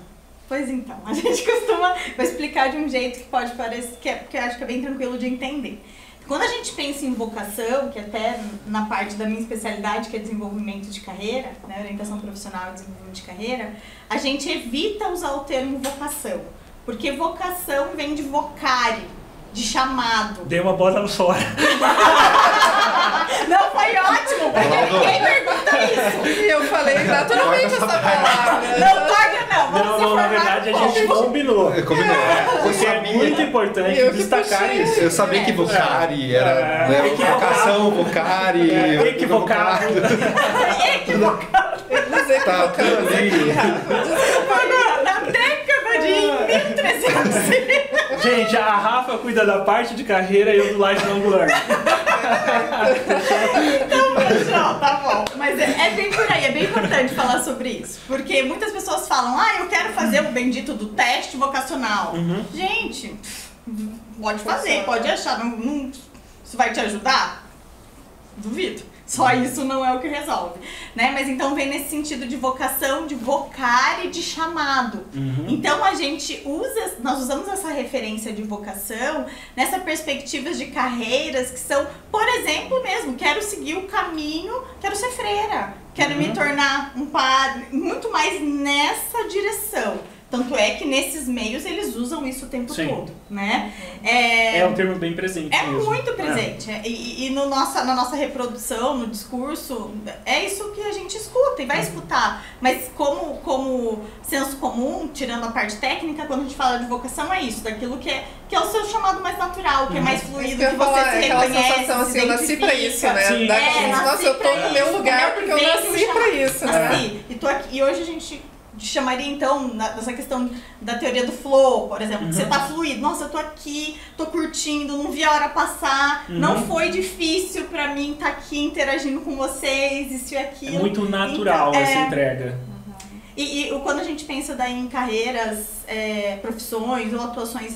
Pois então, a gente costuma explicar de um jeito que pode parecer, porque eu acho que é bem tranquilo de entender. Quando a gente pensa em vocação, que até na parte da minha especialidade, que é desenvolvimento de carreira, né, orientação profissional e desenvolvimento de carreira, a gente evita usar o termo vocação, porque vocação vem de vocare, de chamado. Dei uma bola fora. Não, foi ótimo, porque ninguém pergunta isso. E eu falei naturalmente essa palavra. Não paga não. Não, na verdade a gente combinou. Porque é muito importante destacar isso. Eu sabia que vocari era vocação, vocari, equivocado. Tá tudo ali. Na década de 1300. Gente, a Rafa cuida da parte de carreira e eu do life angular. Então, pessoal, tá bom. Mas é bem por aí, é bem importante falar sobre isso. Porque muitas pessoas falam, eu quero fazer o bendito do teste vocacional. Gente, pode fazer, pode achar. Isso vai te ajudar? Duvido. Só isso não é o que resolve, né? Mas então vem nesse sentido de vocação, de vocare, de chamado. Então nós usamos essa referência de vocação nessa perspectiva de carreiras que são, por exemplo mesmo, quero seguir o caminho, quero ser freira, quero me tornar um padre, muito mais nessa direção. Tanto é que nesses meios eles usam isso o tempo todo, né? É um termo bem presente mesmo. Muito presente. E na nossa reprodução, no discurso, é isso que a gente escuta e vai escutar. Mas como senso comum, tirando a parte técnica, quando a gente fala de vocação, é isso, daquilo que é o seu chamado mais natural, que é mais fluido, que você se reconhece, sensação, assim, eu nasci pra isso, né? Sim. Nossa, eu tô no meu lugar porque eu nasci pra isso, né? E tô aqui, e hoje a gente chamaria então nessa questão da teoria do flow, por exemplo, que você tá fluido, nossa, eu tô aqui, tô curtindo, não vi a hora passar, não foi difícil pra mim estar aqui interagindo com vocês, isso e aquilo. É muito natural então, essa entrega. E quando a gente pensa daí em carreiras, profissões ou atuações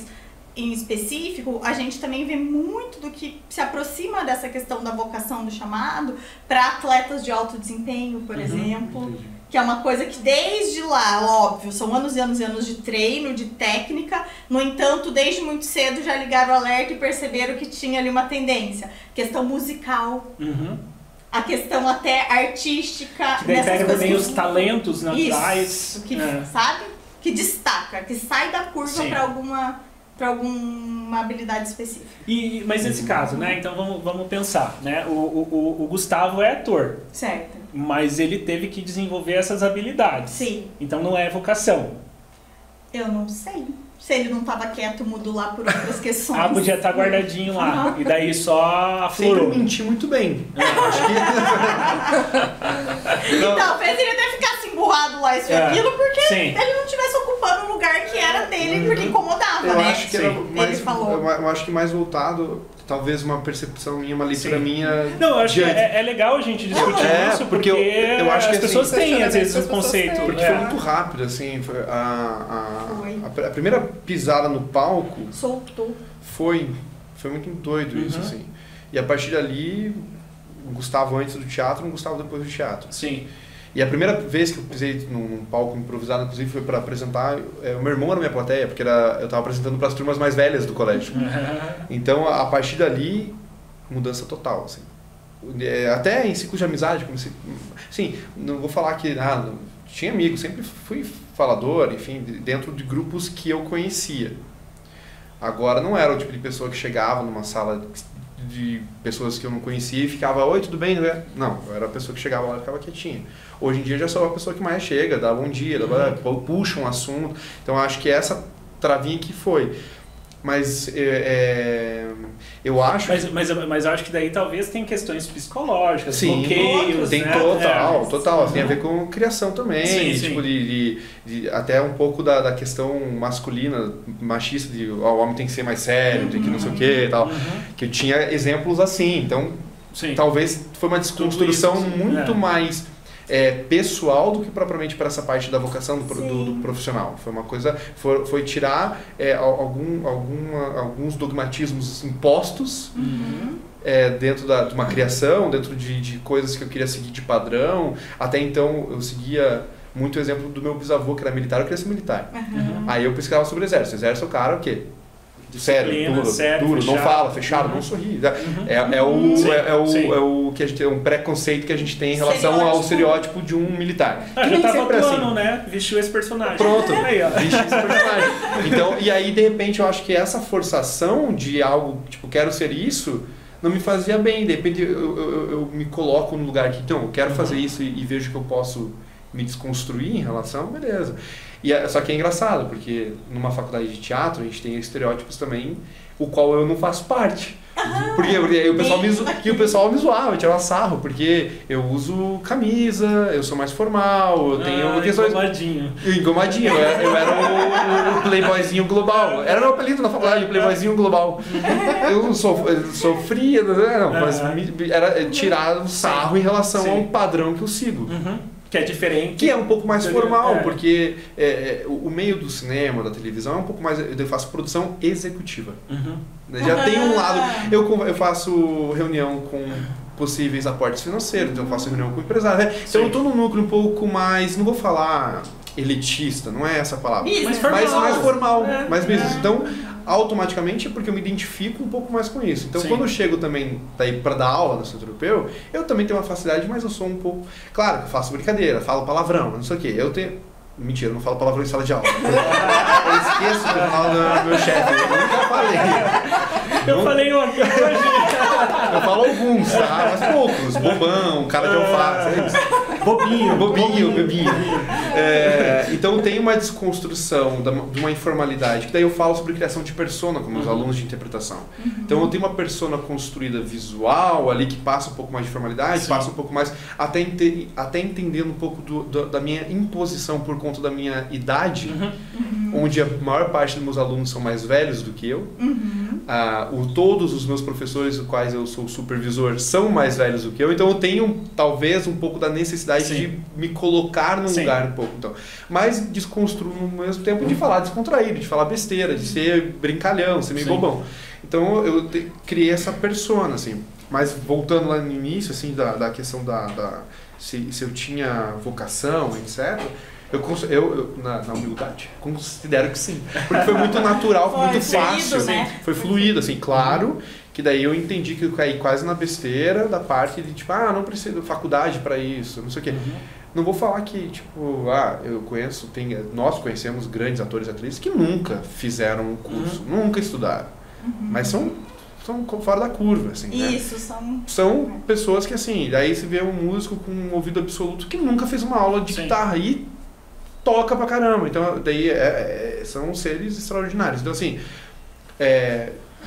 em específico, a gente também vê muito do que se aproxima dessa questão da vocação do chamado para atletas de alto desempenho, por exemplo. Que é uma coisa que desde lá, óbvio, são anos e anos e anos de treino, de técnica. No entanto, desde muito cedo já ligaram o alerta e perceberam que tinha ali uma tendência. Questão musical, a questão até artística. Que daí pega também os talentos naturais. Isso, que, sabe? Que destaca, que sai da curva para alguma habilidade específica. Mas nesse caso, né? Então vamos pensar, né? O Gustavo é ator. Certo. Mas ele teve que desenvolver essas habilidades. Sim. Então não é vocação. Eu não sei. Se ele não estava quieto, mudo lá por outras questões. Podia estar guardadinho lá. E daí só aflorou. Sempre menti muito bem. Acho que... Então, fez ele até ficar assim, emburrado lá, isso e aquilo, porque ele não estivesse ocupando um lugar que era dele, porque incomodava, né? Acho que era mais, eu acho que mais voltado, talvez uma percepção minha, uma leitura minha. Não, eu acho que é legal a gente discutir isso, porque eu acho que as pessoas têm, às vezes, o conceito. Porque foi muito rápido, assim, a primeira pisada no palco... Soltou. Foi muito doido isso, assim. E a partir dali, o Gustavo antes do teatro, o Gustavo depois do teatro. Sim. E a primeira vez que eu pisei num palco improvisado, inclusive, foi para apresentar... O meu irmão era minha plateia, porque eu estava apresentando para as turmas mais velhas do colégio. Então, a partir dali, mudança total, assim. Até em ciclo de amizade, comecei... Sim, não vou falar que... tinha amigos, sempre fui falador, enfim, dentro de grupos que eu conhecia. Agora, não era o tipo de pessoa que chegava numa sala de pessoas que eu não conhecia e ficava, oi, tudo bem? Não, eu era a pessoa que chegava lá e ficava quietinha. Hoje em dia já sou a pessoa que mais chega, dá bom dia, puxa um assunto. Então acho que essa travinha que foi. Mas eu acho... Mas eu acho que daí talvez tem questões psicológicas, sim, bloqueios, tem, né? Total. Tem a ver com criação também, tipo, de até um pouco da questão masculina, machista, de o homem tem que ser mais sério, tem que não sei o que e tal. Que eu tinha exemplos assim, então talvez foi uma desconstrução muito mais... pessoal do que propriamente para essa parte da vocação do profissional. Foi uma coisa, foi tirar alguns dogmatismos impostos dentro de uma criação, dentro de coisas que eu queria seguir de padrão. Até então eu seguia muito o exemplo do meu bisavô, que era militar, eu queria ser militar. Aí eu pesquisava sobre o exército. O exército é o cara o quê? Sério, duro, não fala, fechado, não sorri. É o que a gente tem, um preconceito que a gente tem em relação ao estereótipo de um militar. Já estava atuando, né? Vestiu esse personagem. Pronto, vestiu esse personagem. Então, e aí, de repente, eu acho que essa forçação de algo, tipo, quero ser isso, não me fazia bem. De repente, eu me coloco no lugar que, então, eu quero fazer isso e vejo que eu posso me desconstruir em relação, beleza. Só que é engraçado, porque numa faculdade de teatro a gente tem estereótipos também, o qual eu não faço parte. Porque aí o pessoal me zoava, eu tirava sarro, porque eu uso camisa, eu sou mais formal, eu tenho questões... Engomadinho. Eu era o playboyzinho global. Era meu apelido na faculdade, o playboyzinho global. Eu sofria, mas era tirar o sarro em relação ao padrão que eu sigo. Que é diferente. Que é um pouco mais formal, porque o meio do cinema, da televisão, é um pouco mais... Eu faço produção executiva. Já tem um lado... Eu faço reunião com possíveis aportes financeiros, então eu faço reunião com empresários. Então eu estou num núcleo um pouco mais... Não vou falar elitista, não é essa a palavra. Business. Mais formal. Mais business. Então, automaticamente, porque eu me identifico um pouco mais com isso. Então, quando eu chego também para dar aula no Centro Europeu, eu também tenho uma facilidade, mas eu sou um pouco... Claro que eu faço brincadeira, falo palavrão, não sei o quê. Eu tenho... Mentira, eu não falo palavrão em sala de aula. Eu esqueço de falar do meu chefe. Eu nunca falei. Eu falei uma coisa. Eu falo alguns, tá? Mas poucos. Bobão, cara de alface, é isso. Bobinho. Então tem uma desconstrução de uma informalidade, que daí eu falo sobre criação de persona com meus alunos de interpretação. Então eu tenho uma persona construída visual ali, que passa um pouco mais de formalidade, passa um pouco mais, até entendendo um pouco da minha imposição por conta da minha idade, onde a maior parte dos meus alunos são mais velhos do que eu. Todos os meus professores, dos quais eu sou supervisor, são mais velhos do que eu, então eu tenho talvez um pouco da necessidade de me colocar num lugar um pouco. Então. Mas desconstruo no mesmo tempo de falar descontraído, de falar besteira, de ser brincalhão, ser meio bobão. Então eu criei essa persona, assim. Mas voltando lá no início, assim, da questão se eu tinha vocação, etc., eu na humildade, considero que sim. Porque foi muito natural, foi muito fácil. Né? Foi fluido, assim, claro. Que daí eu entendi que eu caí quase na besteira da parte de, tipo, não preciso de faculdade para isso, não sei o quê. Não vou falar que, tipo, nós conhecemos grandes atores e atrizes que nunca fizeram um curso, nunca estudaram. Mas são fora da curva, assim, Isso, né? São pessoas que, assim, daí se vê um músico com um ouvido absoluto que nunca fez uma aula de guitarra e toca pra caramba. Então, daí são seres extraordinários. Então, assim,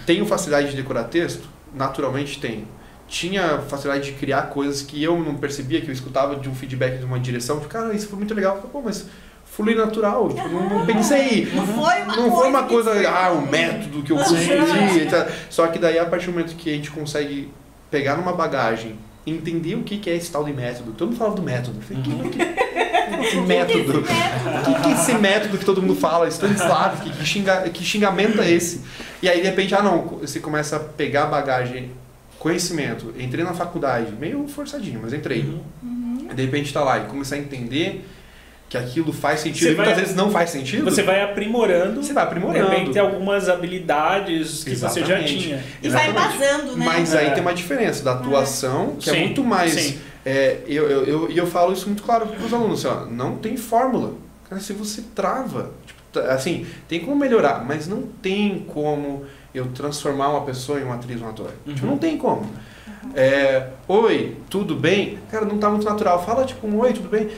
tenho facilidade de decorar texto? Naturalmente tenho. Tinha facilidade de criar coisas que eu não percebia, que eu escutava de um feedback de uma direção, tipo, cara, isso foi muito legal. Pô, mas flui natural, tipo, não pensei. Não foi uma coisa, o método que eu consegui, etc. Só que daí, a partir do momento que a gente consegue pegar numa bagagem, entender o que é esse tal de método. Todo mundo fala do método. Eu falei, que método? O que é esse método que todo mundo fala? Stanislavski, que xingamento é esse? E aí, de repente, você começa a pegar a bagagem, conhecimento. Entrei na faculdade, meio forçadinho, mas entrei. De repente tá lá e começar a entender que aquilo faz sentido e muitas vezes não faz sentido. Você vai aprimorando. Você vai aprimorando. De repente tem algumas habilidades que você já tinha. E vai embasando, né? Mas aí tem uma diferença da atuação, que é muito mais... Eu falo isso muito claro para os alunos, assim, não tem fórmula. Cara, se você trava, tipo, assim, tem como melhorar, mas não tem como eu transformar uma pessoa em uma atriz, um ator. Tipo, não tem como. Oi, tudo bem? Cara, não tá muito natural. Fala tipo oi, tudo bem?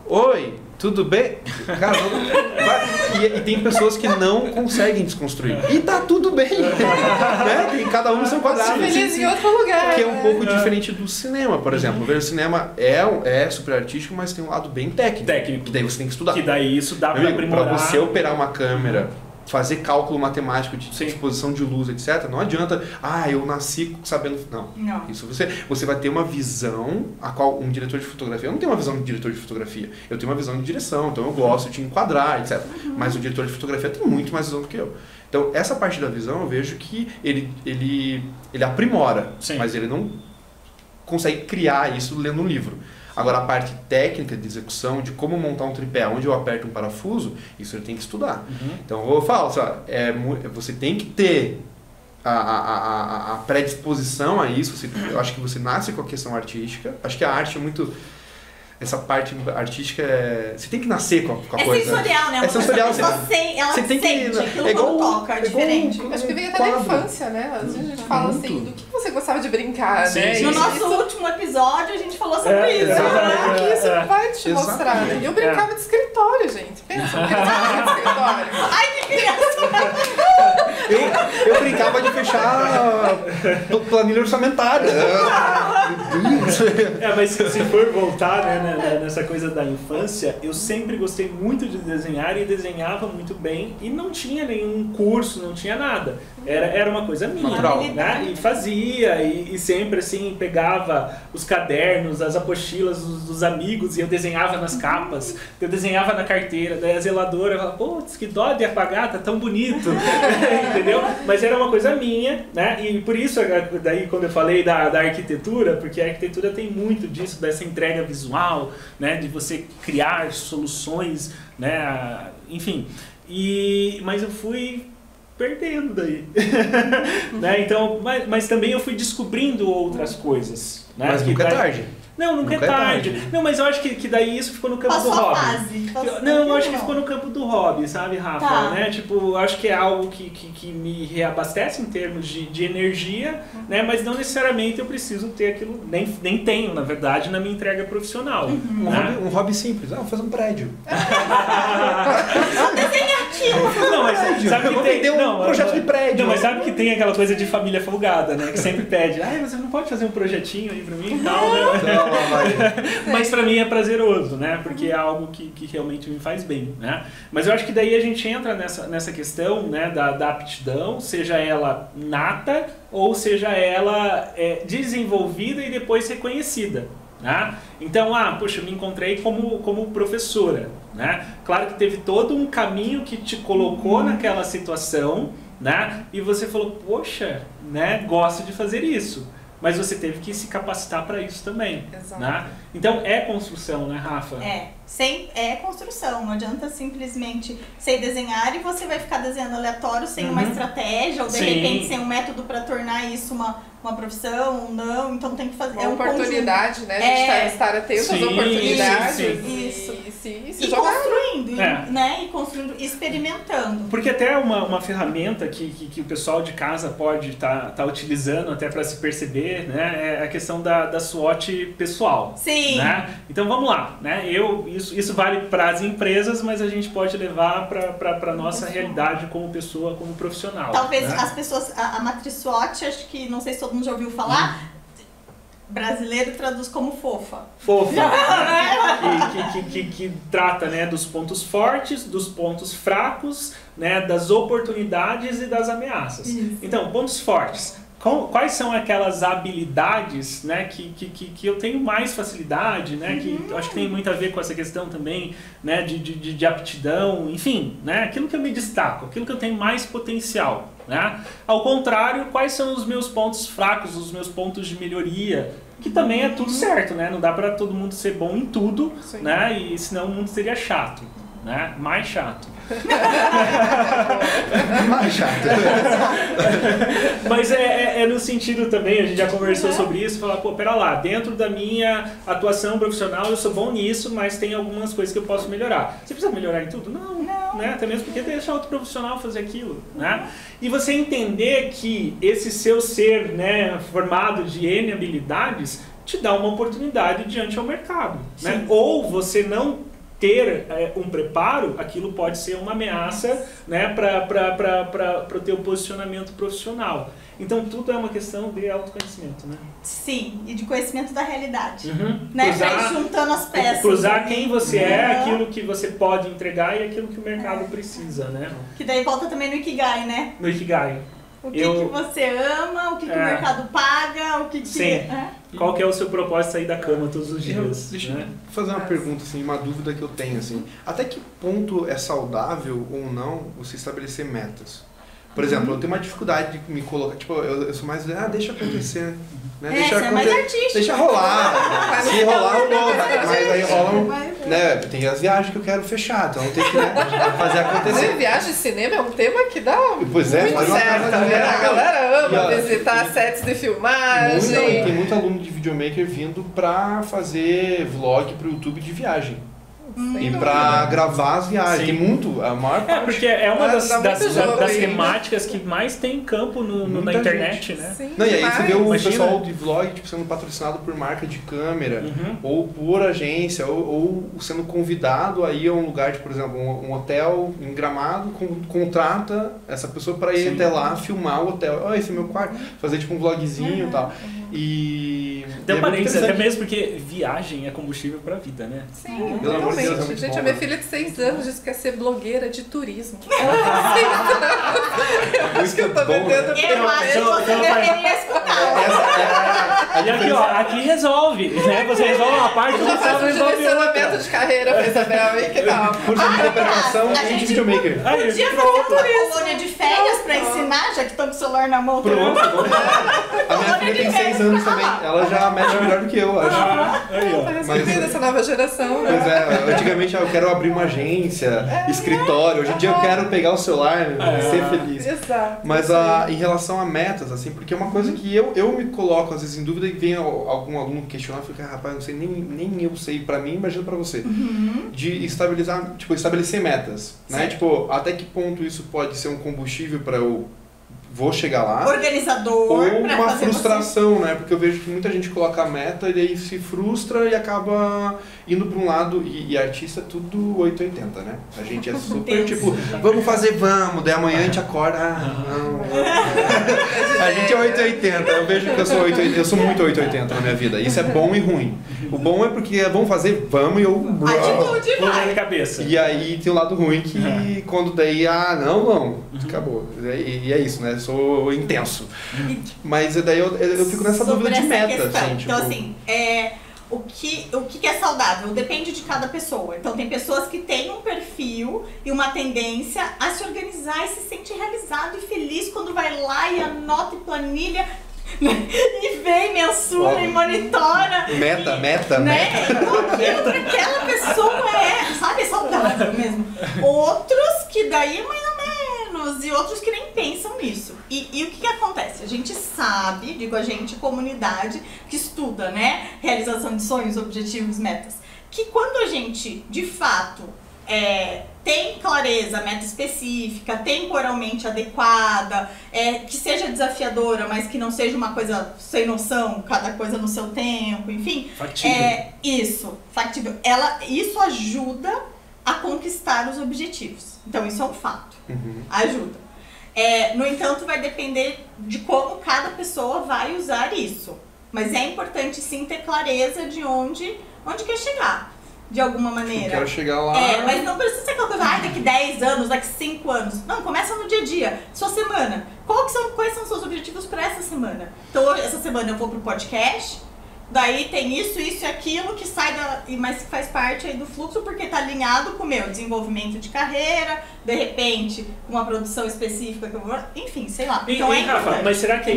Oi, tudo bem? Cara, e tem pessoas que não conseguem desconstruir. E tá tudo bem. Né? Tem cada um no seu quadrado. Feliz em outro lugar. Que é um pouco diferente do cinema, por exemplo. O cinema é super artístico, mas tem um lado bem técnico. Que daí você tem que estudar. Que daí isso dá pra aprimorar. Pra você operar uma câmera, fazer cálculo matemático de exposição de luz, etc. Não adianta, eu nasci sabendo... Não. Isso você vai ter uma visão, a qual um diretor de fotografia... Eu não tenho uma visão de diretor de fotografia. Eu tenho uma visão de direção, então eu gosto de enquadrar, etc. Mas o diretor de fotografia tem muito mais visão do que eu. Então, essa parte da visão, eu vejo que ele aprimora, mas ele não consegue criar isso lendo um livro. Agora, a parte técnica de execução, de como montar um tripé, onde eu aperto um parafuso, isso ele tem que estudar. Então, eu falo, você tem que ter a predisposição a isso. Eu acho que você nasce com a questão artística. Acho que a arte é muito... Essa parte artística você tem que nascer com a coisa. É sensorial, né? É sensorial. Você tem que aquilo quando toca, é diferente. Acho que vem até da infância, né? Às vezes a gente fala assim, do que você gostava de brincar, né? No nosso último episódio a gente falou sobre isso. Que isso vai te mostrar, né? Eu brincava de escritório, gente. Pensa, eu brincava de escritório. Ai, que criança! Eu brincava de fechar planilha orçamentária. Mas se for voltar, né, nessa coisa da infância, eu sempre gostei muito de desenhar e desenhava muito bem e não tinha nenhum curso, não tinha nada. Era uma coisa minha, né? E fazia, e sempre assim, pegava os cadernos, as apostilas dos amigos e eu desenhava nas capas, eu desenhava na carteira, daí a zeladora falava, putz, que dó de apagar, tá tão bonito, entendeu? Mas era uma coisa minha, né? E por isso, daí quando eu falei da arquitetura, porque a arquitetura tem muito disso, dessa entrega visual, né? De você criar soluções, né? Enfim, mas eu fui perdendo daí, né? Então, mas também eu fui descobrindo outras coisas, né? Mas nunca é tarde. Não, nunca é tarde. Não, mas eu acho que daí isso ficou no campo do hobby. Não, eu acho que ficou no campo do hobby, sabe, Rafa? Tá. Né? Tipo, eu acho que é algo que me reabastece em termos de energia, né? Mas não necessariamente eu preciso ter aquilo, nem tenho, na verdade, na minha entrega profissional. Né? Um hobby simples. Vou fazer um prédio. Não, mas sabe que tem um projeto de prédio. Não, mas sabe que tem aquela coisa de família folgada, né? Que sempre pede, você não pode fazer um projetinho aí pra mim e tal, né? Mas pra mim é prazeroso, né? Porque é algo que realmente me faz bem, né? Mas eu acho que daí a gente entra nessa questão, né, da aptidão, seja ela nata ou seja ela desenvolvida e depois reconhecida. Né? Então, poxa, me encontrei como professora, né? Claro que teve todo um caminho que te colocou naquela situação, né? E você falou, poxa, né? Gosto de fazer isso. Mas você teve que se capacitar para isso também. Exato. Né? Então é construção, né, Rafa? É construção. Não adianta simplesmente sei desenhar e você vai ficar desenhando aleatório sem uma estratégia ou de repente sem um método para tornar isso uma profissão ou não. Então tem que fazer. Uma oportunidade, né? A gente estar atento às oportunidades e se jogar. Construindo, né? E construindo, experimentando. Porque até uma ferramenta que o pessoal de casa pode estar utilizando até para se perceber, né? É a questão da SWOT pessoal. Sim. Né? Então vamos lá, né? Isso vale para as empresas, mas a gente pode levar para a nossa realidade como pessoa, como profissional. Talvez né? as pessoas, a matriz SWOT, acho que não sei se todo mundo já ouviu falar, brasileiro traduz como fofa. Fofa, né? que trata, né, dos pontos fortes, dos pontos fracos, né, das oportunidades e das ameaças. Isso. Então, pontos fortes. Quais são aquelas habilidades, né, que eu tenho mais facilidade, né, que acho que tem muito a ver com essa questão também, né, de aptidão, enfim, né, aquilo que eu me destaco, aquilo que eu tenho mais potencial. Né? Ao contrário, quais são os meus pontos fracos, os meus pontos de melhoria, que também é tudo certo, né? Não dá para todo mundo ser bom em tudo, né? E senão o mundo seria chato, né? Mais chato. Mais chato. Mas é no sentido também, a gente já conversou sobre isso, falar, pera lá, dentro da minha atuação profissional eu sou bom nisso, mas tem algumas coisas que eu posso melhorar. Você precisa melhorar em tudo? Não. Né? Até mesmo porque deixar outro profissional fazer aquilo, né? E você entender que esse seu ser, né, formado de N habilidades te dá uma oportunidade diante ao mercado, né? Ou você não ter um preparo, aquilo pode ser uma ameaça, né, para o teu posicionamento profissional. Então tudo é uma questão de autoconhecimento, né? Sim, e de conhecimento da realidade. Né? Pra ir juntando as peças. Cruzar quem você é, aquilo que você pode entregar e aquilo que o mercado precisa, né? Que daí volta também no Ikigai, né? No Ikigai. O que você ama, o que o mercado paga, o que... Sim. Qual que é o seu propósito de sair da cama todos os dias? Deixa eu fazer uma pergunta, assim, uma dúvida que eu tenho, assim. Até que ponto é saudável ou não você estabelecer metas? Por exemplo, eu tenho uma dificuldade de me colocar, tipo, eu sou mais, deixa acontecer, né? Deixa acontecer, mais artístico. Deixa rolar, se rolar, rolou, mas aí rolam, né, tem as viagens que eu quero fechar, então tem que fazer acontecer. Viagem de cinema é um tema que dá muito certo, né? A galera ama visitar sets de filmagem. Tem muito aluno de videomaker vindo pra fazer vlog pro YouTube de viagem. E pra gravar as viagens. Tem muito, a maior parte. Porque é uma das temáticas que mais tem campo na internet, né? Sim, não, e aí você vê o pessoal de vlog tipo, sendo patrocinado por marca de câmera, ou por agência, ou sendo convidado a ir a um lugar, por exemplo, um hotel em Gramado, contrata essa pessoa pra ir até lá, filmar o hotel. Esse é meu quarto. Fazer tipo um vlogzinho e tal. Tem parênteses, até mesmo porque viagem é combustível pra vida, né? Sim, pelo amor de Deus, gente, bom, a minha filha de 6 anos disse que quer ser blogueira de turismo. Eu acho que eu tô vendendo pra eu acho que você deveria escutar. E aqui, ó, aqui resolve, né? Você resolve uma parte, você resolve direcionamento de carreira pra Isabel, hein? Que tal? Curso de preparação e de videomaker. Podia fazer uma colônia de férias pra ensinar, já que estão com o celular na mão. Pronto, a minha filha tem 6 anos também, ela já mexe melhor do que eu, acho. Mas essa nova geração, né? Pois é, antigamente eu quero abrir uma agência, escritório, hoje em dia eu quero pegar o celular, ser feliz. Exato. Mas em relação a metas, assim, porque é uma coisa que eu me coloco às vezes em dúvida e vem algum aluno questionar e fica, rapaz, não sei, nem eu sei, pra mim, imagina pra você. De estabelecer metas, né? Certo. Tipo, até que ponto isso pode ser um combustível pra eu vou chegar lá. Organizador. Ou uma frustração, né? Porque eu vejo que muita gente coloca a meta e daí se frustra e acaba indo pra um lado. E artista é tudo 880, né? A gente é super tipo, vamos fazer, vamos. Daí amanhã a gente acorda, não. A gente é 880. Eu vejo que eu sou 880. Eu sou muito 880 na minha vida. Isso é bom e ruim. O bom é porque vamos fazer, vamos e eu... Atitude, vai. Cabeça. E aí tem o lado ruim que quando daí, não, acabou. E é isso, né? Sou intenso. Mas daí eu fico nessa dúvida de meta. Assim, então, assim, o que é saudável? Depende de cada pessoa. Então, tem pessoas que têm um perfil e uma tendência a se organizar e se sente realizado e feliz quando vai lá e anota e planilha e vem, mensura e monitora. Meta. Então, aquilo pra aquela pessoa sabe, saudável mesmo. Outros que daí é mais ou menos, e outros que nem pensam nisso. E o que acontece? A gente sabe, digo a gente, comunidade que estuda, né? Realização de sonhos, objetivos, metas. Que quando a gente, de fato, tem clareza, meta específica, temporalmente adequada, que seja desafiadora, mas que não seja uma coisa sem noção, cada coisa no seu tempo, enfim. Factível. Factível. Isso ajuda a conquistar os objetivos. Então, isso é um fato. Ajuda. No entanto, vai depender de como cada pessoa vai usar isso. Mas é importante, sim, ter clareza de onde quer chegar. De alguma maneira. Eu quero chegar lá. Mas não precisa ser aquela coisa, daqui 10 anos, daqui 5 anos. Não, começa no dia a dia. Sua semana. Quais são os seus objetivos para essa semana? Então, essa semana eu vou pro podcast. Daí tem isso e aquilo que sai mas que faz parte aí do fluxo porque tá alinhado com o meu desenvolvimento de carreira, de repente, uma produção específica que eu vou... Enfim, sei lá. Então Rafa, mas será que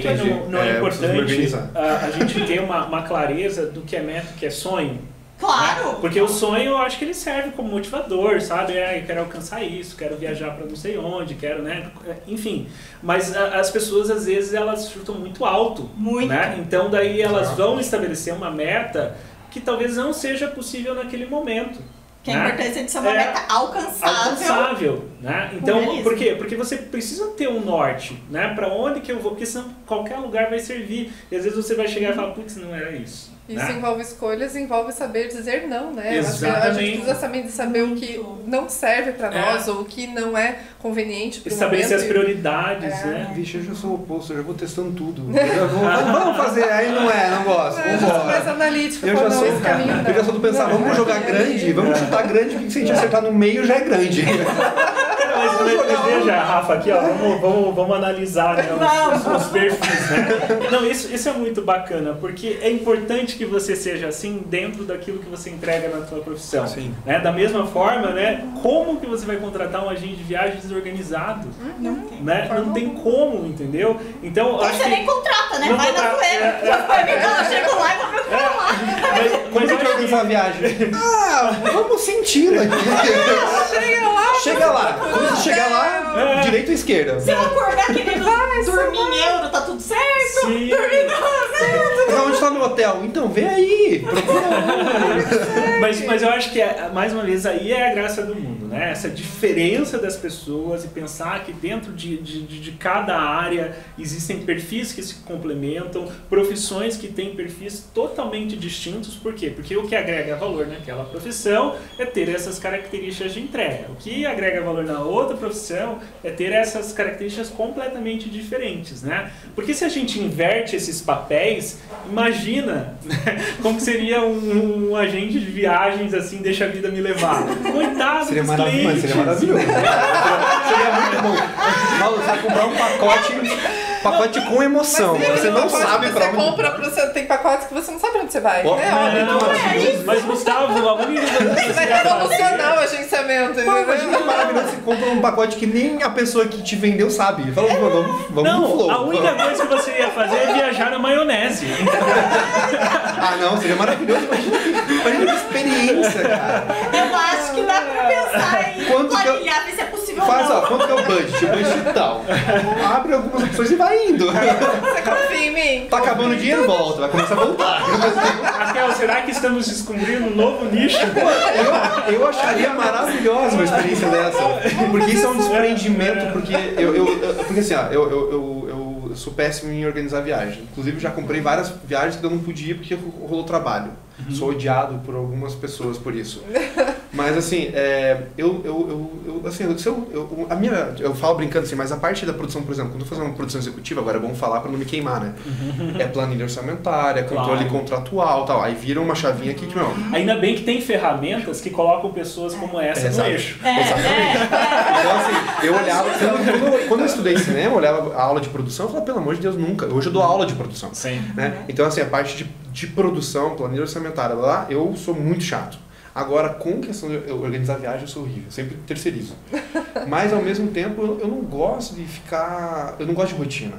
não é importante a gente ter uma clareza do que é meta, do que é sonho? Claro! Porque o sonho, eu acho que ele serve como motivador, sabe? Eu quero alcançar isso, quero viajar para não sei onde, quero, né? Enfim. Mas as pessoas, às vezes, elas chutam muito alto. Muito. Né? Então, daí elas vão estabelecer uma meta que talvez não seja possível naquele momento. Que a importância de ser uma meta alcançável. Né? Então, por quê? Porque você precisa ter um norte, né? Para onde que eu vou, porque senão qualquer lugar vai servir. E às vezes você vai chegar e falar, putz, não era isso. Isso envolve escolhas, envolve saber dizer não, né? Exatamente. A gente precisa também de saber o que não serve para nós ou o que não é conveniente para o momento. Estabelecer as prioridades, né? Vixe, eu já sou o oposto, eu já vou testando tudo. Vamos fazer, aí não gosto. Eu já sou mais analítico, eu já sou do pensar, vamos jogar grande, vamos chutar grande, porque se a gente acertar no meio já é grande. Mas veja, Rafa, aqui ó, vamos analisar, né, os perfis, né? Não, isso é muito bacana, porque é importante que você seja assim dentro daquilo que você entrega na sua profissão. Sim. Né? Da mesma forma, né, como que você vai contratar um agente de viagens desorganizado? Não tem. Né? Não tem como, entendeu? Então, acho você que nem contrata, né? Vai na zoeira. Já foi me eu chego lá e vou procurar lá. Como que a gente organiza a viagem? Vamos sentindo aqui. Chega lá. Quando você chegar lá, direita ou esquerda? Se eu acordar querendo dormir em euro, tá tudo certo? Sim. Dormir Mas onde tá no hotel? Então, vem aí. Mas eu acho que, mais uma vez, aí é a graça do mundo, né? Essa diferença das pessoas e pensar que dentro de cada área existem perfis que se complementam, profissões que têm perfis totalmente distintos. Por quê? Porque o que agrega valor naquela profissão é ter essas características de entrega. O que agrega valor na outra profissão é ter essas características completamente diferentes, né? Porque se a gente inverte esses papéis, imagina, né, como seria um agente de viagens assim, deixa a vida me levar. Coitado seria dos clientes. Seria maravilhoso. Seria muito bom. Malu, você vai comprar um pacote com emoção. Você não sabe pra onde... Você tem pacotes que você não sabe pra onde você vai. Mas Gustavo, a única coisa que vai revolucionar o agenciamento. Imagina que maravilhoso, você compra um pacote que nem a pessoa que te vendeu sabe. Fala, vamos no flow. A única coisa que você ia fazer é viajar na maionese. Não, seria maravilhoso. Imagina que experiência, cara. Eu acho que dá pra pensar em planilhar, ver se é possível Faz, ó, quanto que é o budget? O budget tal. Abre algumas opções e vai indo. Você confia em mim? Tá acabando o dinheiro, volta. Vai começar a voltar. Raquel, será que estamos descobrindo um novo nicho? Eu acharia maravilhosa uma experiência dessa. Porque isso é um desprendimento, porque porque assim, ó, eu sou péssimo em organizar viagem. Inclusive já comprei várias viagens que eu não podia porque rolou trabalho. Sou odiado por algumas pessoas por isso. Mas assim, eu falo brincando assim, mas a parte da produção, por exemplo, quando eu fazer uma produção executiva, agora é bom falar para não me queimar, né? É planilha orçamentária, controle contratual, tal. Aí vira uma chavinha aqui que não. Ainda bem que tem ferramentas que colocam pessoas como essa no eixo. Exatamente. Então assim, eu olhava, quando eu estudei cinema, eu olhava a aula de produção e falava, pelo amor de Deus, nunca. Hoje eu dou aula de produção. Sim. Né? Então assim, a parte de produção, planilha orçamentária, lá, eu sou muito chato. Agora, com questão de organizar viagem, eu sou horrível, eu sempre terceirizo. Mas, ao mesmo tempo, eu não gosto de ficar... Eu não gosto de rotina.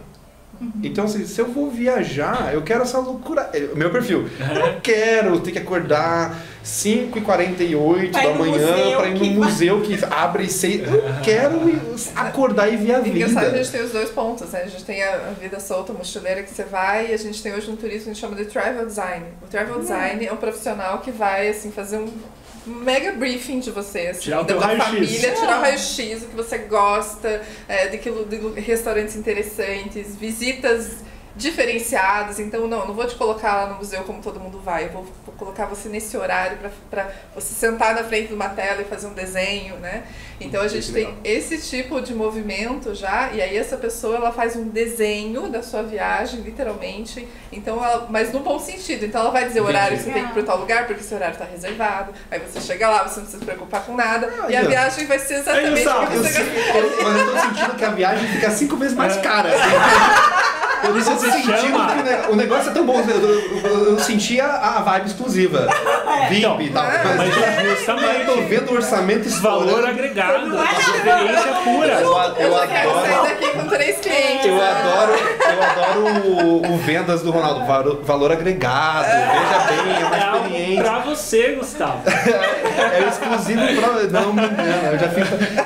Então, assim, se eu vou viajar, eu quero essa loucura... Meu perfil. Eu não quero ter que acordar 5h48 da manhã para ir no museu que abre 6... Eu quero acordar e ver a vida. Engraçado, a gente tem os dois pontos, né? A gente tem a vida solta, mochileira que você vai, e a gente tem hoje no turismo, a gente chama de travel design. O travel design é um profissional que vai, assim, fazer um mega briefing de você, assim, tirar o da família, tirar o raio-x, o que você gosta, de restaurantes interessantes, visitas diferenciadas. Então não vou te colocar lá no museu como todo mundo vai, eu vou colocar você nesse horário para você sentar na frente de uma tela e fazer um desenho, né? Então a gente tem esse tipo de movimento já, e aí essa pessoa ela faz um desenho da sua viagem, literalmente, então mas no bom sentido. Então ela vai dizer o horário que você tem que ir para tal lugar, porque esse horário está reservado, aí você chega lá, você não precisa se preocupar com nada, e a viagem vai ser exatamente o que você quer. Mas eu tô sentindo que a viagem fica 5 vezes mais cara, assim. Eu tô sentindo que o negócio é tão bom. Eu senti a vibe exclusiva. VIP e tal. Mas justamente, eu tô vendo o orçamento explorando. Valor agregado, experiência pura. Eu já quero sair daqui com 3 clientes. Eu adoro o vendas do Ronaldo. Valor agregado. Veja bem, é uma experiência. Pra você, Gustavo. É exclusivo pra... Não me engano.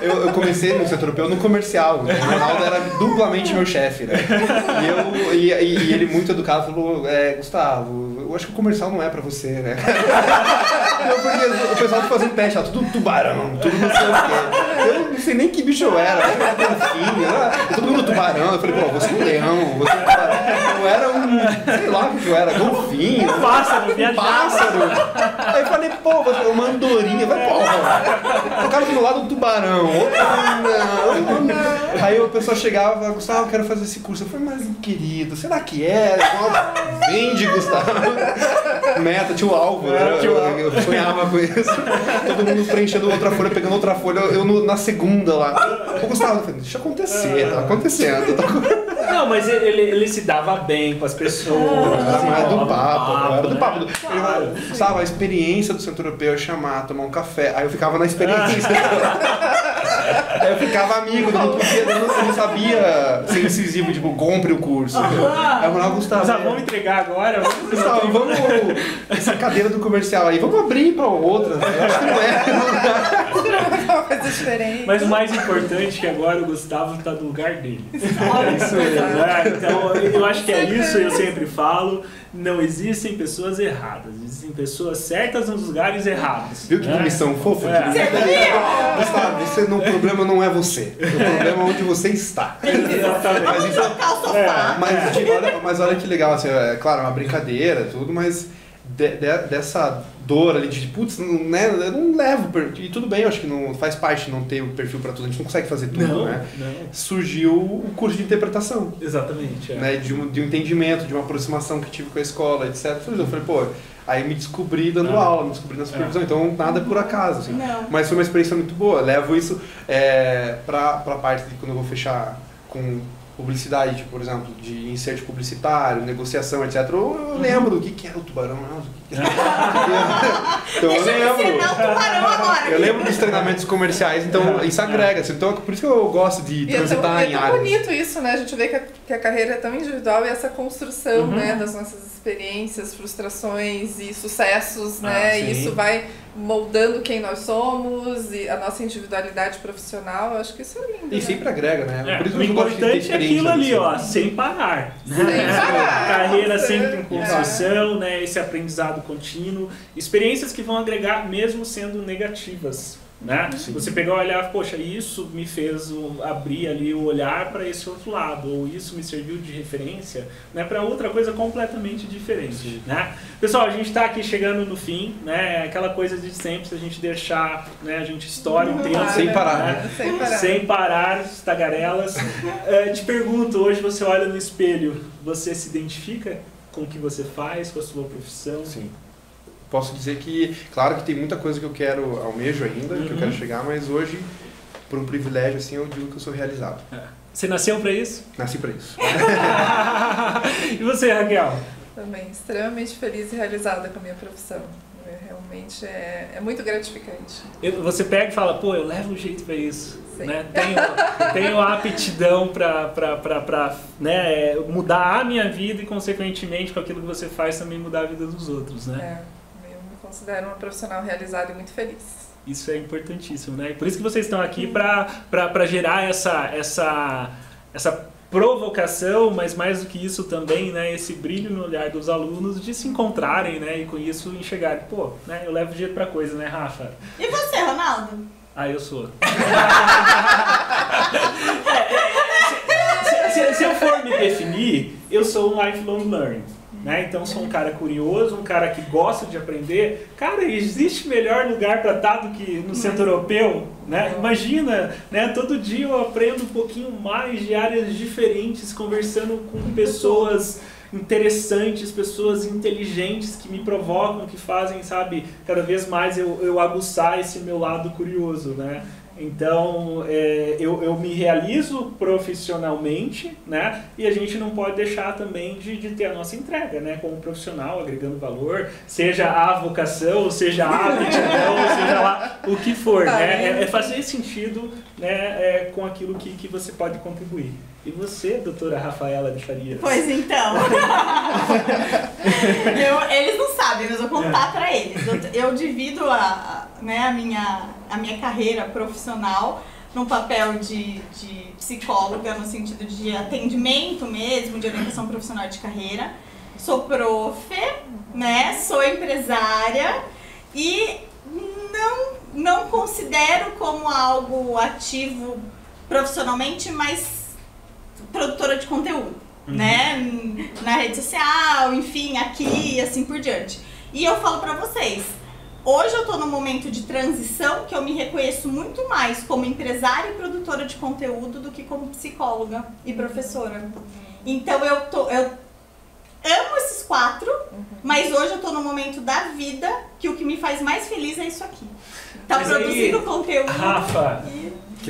Eu comecei no setor europeu no comercial. O Ronaldo era duplamente meu chefe, né? E ele muito educado falou, Gustavo, eu acho que o comercial não é pra você, né? Porque o pessoal tá fazendo teste, tudo tubarão, tudo não sei o quê. Eu não sei nem que bicho eu era, todo mundo tubarão. Eu falei, pô, você é um leão, você é um tubarão. Eu era sei lá o que eu era, golfinho. Um pássaro. Aí eu falei, pô, você é uma andorinha. Eu falei, pô, o cara do meu lado um tubarão. Não. Aí o pessoal chegava e falava, Gustavo, eu quero fazer esse curso. Eu falei, mas querido, será que é? Vende, Gustavo. Meta, tinha o alvo, né? Eu sonhava com isso. Todo mundo preenchendo outra folha, pegando outra folha. Eu na segunda lá. O Gustavo, eu falei, deixa acontecer, tá acontecendo. Não, mas ele se dava bem com as pessoas. Era do papo. Era do papo. Claro. Sabe, a experiência do Centro Europeu é chamar, tomar um café. Aí eu ficava na experiência. Aí eu ficava amigo, eu não sabia ser incisivo, tipo, compre o curso. Aí eu falava, Gustavo, vamos entregar agora? Gustavo, vamos essa cadeira do comercial aí, vamos abrir para outra. Eu acho que não é. Uma coisa diferente. Mas o mais importante é que agora o Gustavo está no lugar dele. É isso mesmo. Então eu acho que é isso, eu sempre falo. Não existem pessoas erradas, existem pessoas certas nos lugares errados. Viu que missão fofa? Gustavo, o problema não é você. O problema é onde você está. Exatamente. Mas olha que legal, assim, é claro, é uma brincadeira, tudo, mas dessa dor ali de putz, né, eu não levo, e tudo bem, eu acho que não faz parte não ter o perfil para tudo, a gente não consegue fazer tudo, né? Não. Surgiu o curso de interpretação. Exatamente. Né, de um entendimento, de uma aproximação que tive com a escola, etc. Eu falei, pô, aí me descobri dando aula, me descobri na supervisão, então nada por acaso. Assim. Mas foi uma experiência muito boa, levo isso pra parte de quando eu vou fechar com publicidade, tipo, por exemplo, de insert publicitário, negociação, etc. Eu lembro o que era o tubarão, então eu lembro. Eu lembro dos treinamentos comerciais, então isso agrega. Então por isso que eu gosto de transitar em áreas. É tão bonito isso, né? A gente vê que a carreira é tão individual e essa construção, né, das nossas experiências, frustrações e sucessos, né? E isso vai moldando quem nós somos e a nossa individualidade profissional. Eu acho que isso é lindo. E sempre agrega, né? Por isso o importante é aquilo ali, ó, sem parar. Sem parar. Carreira sempre em construção, né? Esse aprendizado contínuo. Experiências que vão agregar mesmo sendo negativas. Né? Você pegar e olhar, poxa, isso me fez abrir ali o olhar para esse outro lado, ou isso me serviu de referência, né, para outra coisa completamente diferente. Né? Pessoal, a gente está aqui chegando no fim, né? Aquela coisa de sempre, se a gente deixar, né, a gente estoura um tempo. Sem parar, né? Sem parar, as tagarelas. Te pergunto, hoje você olha no espelho, você se identifica com o que você faz, com a sua profissão? Sim. Posso dizer que, claro que tem muita coisa que eu almejo ainda, que eu quero chegar, mas hoje, por um privilégio, assim, eu digo que eu sou realizado. Você nasceu para isso? Nasci para isso. E você, Raquel? Também, extremamente feliz e realizada com a minha profissão. Realmente é muito gratificante. Você pega e fala, pô, eu levo jeito para isso. Né? Tenho a aptidão para né, mudar a minha vida e, consequentemente, com aquilo que você faz, também mudar a vida dos outros, né? Eu me considero uma profissional realizada e muito feliz. Isso é importantíssimo, né? Por isso que vocês estão aqui para gerar essa provocação, mas mais do que isso também, né, esse brilho no olhar dos alunos de se encontrarem, né, e com isso enxergarem, pô, né, eu levo jeito pra coisa, né, Rafa? E você, Ronaldo? Eu sou. Se eu for me definir, eu sou um lifelong learner. Né? Então sou um cara curioso, um cara que gosta de aprender. Cara, existe melhor lugar para estar do que no centro europeu? Né? Imagina, né? Todo dia eu aprendo um pouquinho mais de áreas diferentes, conversando com pessoas interessantes, pessoas inteligentes que me provocam, que fazem, sabe, cada vez mais eu aguçar esse meu lado curioso, né? Então, eu me realizo profissionalmente, né? E a gente não pode deixar também de ter a nossa entrega, né? Como profissional, agregando valor, seja a vocação, seja a aptidão, seja lá o que for, né? É fazer sentido, né? Com aquilo que você pode contribuir. E você, doutora Rafaela de Farias? Pois então. Eles não sabem, mas eu vou contar para eles. Eu divido a minha carreira profissional no papel de psicóloga, no sentido de atendimento mesmo, de orientação profissional de carreira. Sou prof, né? Sou empresária e não considero como algo ativo profissionalmente, mas produtora de conteúdo, né? Na rede social, enfim, aqui e assim por diante. E eu falo pra vocês, hoje eu tô num momento de transição que eu me reconheço muito mais como empresária e produtora de conteúdo do que como psicóloga e professora. Então eu amo esses quatro, mas hoje eu tô num momento da vida que o que me faz mais feliz é isso aqui. Tá mas produzindo conteúdo. Rafa,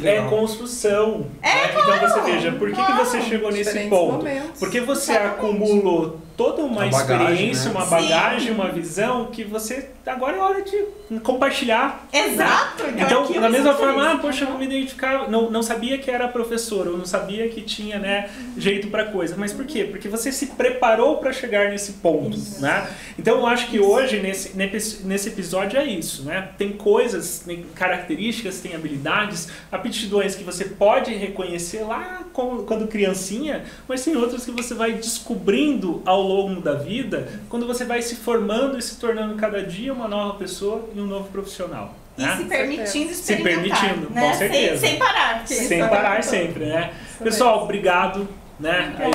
é construção. Então você veja, por que você chegou nesse ponto? Momentos. Porque você acumulou toda uma experiência, uma bagagem, uma visão que você agora é hora de compartilhar. Exato. Né? Então, da mesma forma, poxa, eu não me identificava, não sabia que era professora, eu não sabia que tinha, né, jeito para coisa. Mas por quê? Porque você se preparou para chegar nesse ponto, né? Então, eu acho que hoje, nesse episódio é isso, né? Tem coisas, tem características, tem habilidades, aptidões que você pode reconhecer lá quando criancinha, mas tem outras que você vai descobrindo ao longo da vida, quando você vai se formando e se tornando cada dia uma nova pessoa e um novo profissional. E né? se permitindo experimentar. Se permitindo, né? com certeza. Sem parar. Sem parar sempre, né? Pessoal, obrigado. Né, aí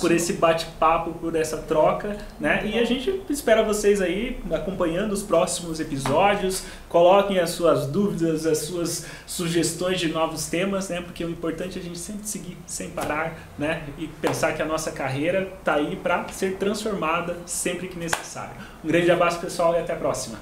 por esse bate-papo, por essa troca, né? E a gente espera vocês aí acompanhando os próximos episódios. Coloquem as suas dúvidas, as suas sugestões de novos temas, né? Porque o importante é a gente sempre seguir sem parar, né? E pensar que a nossa carreira está aí para ser transformada sempre que necessário. Um grande abraço, pessoal, e até a próxima.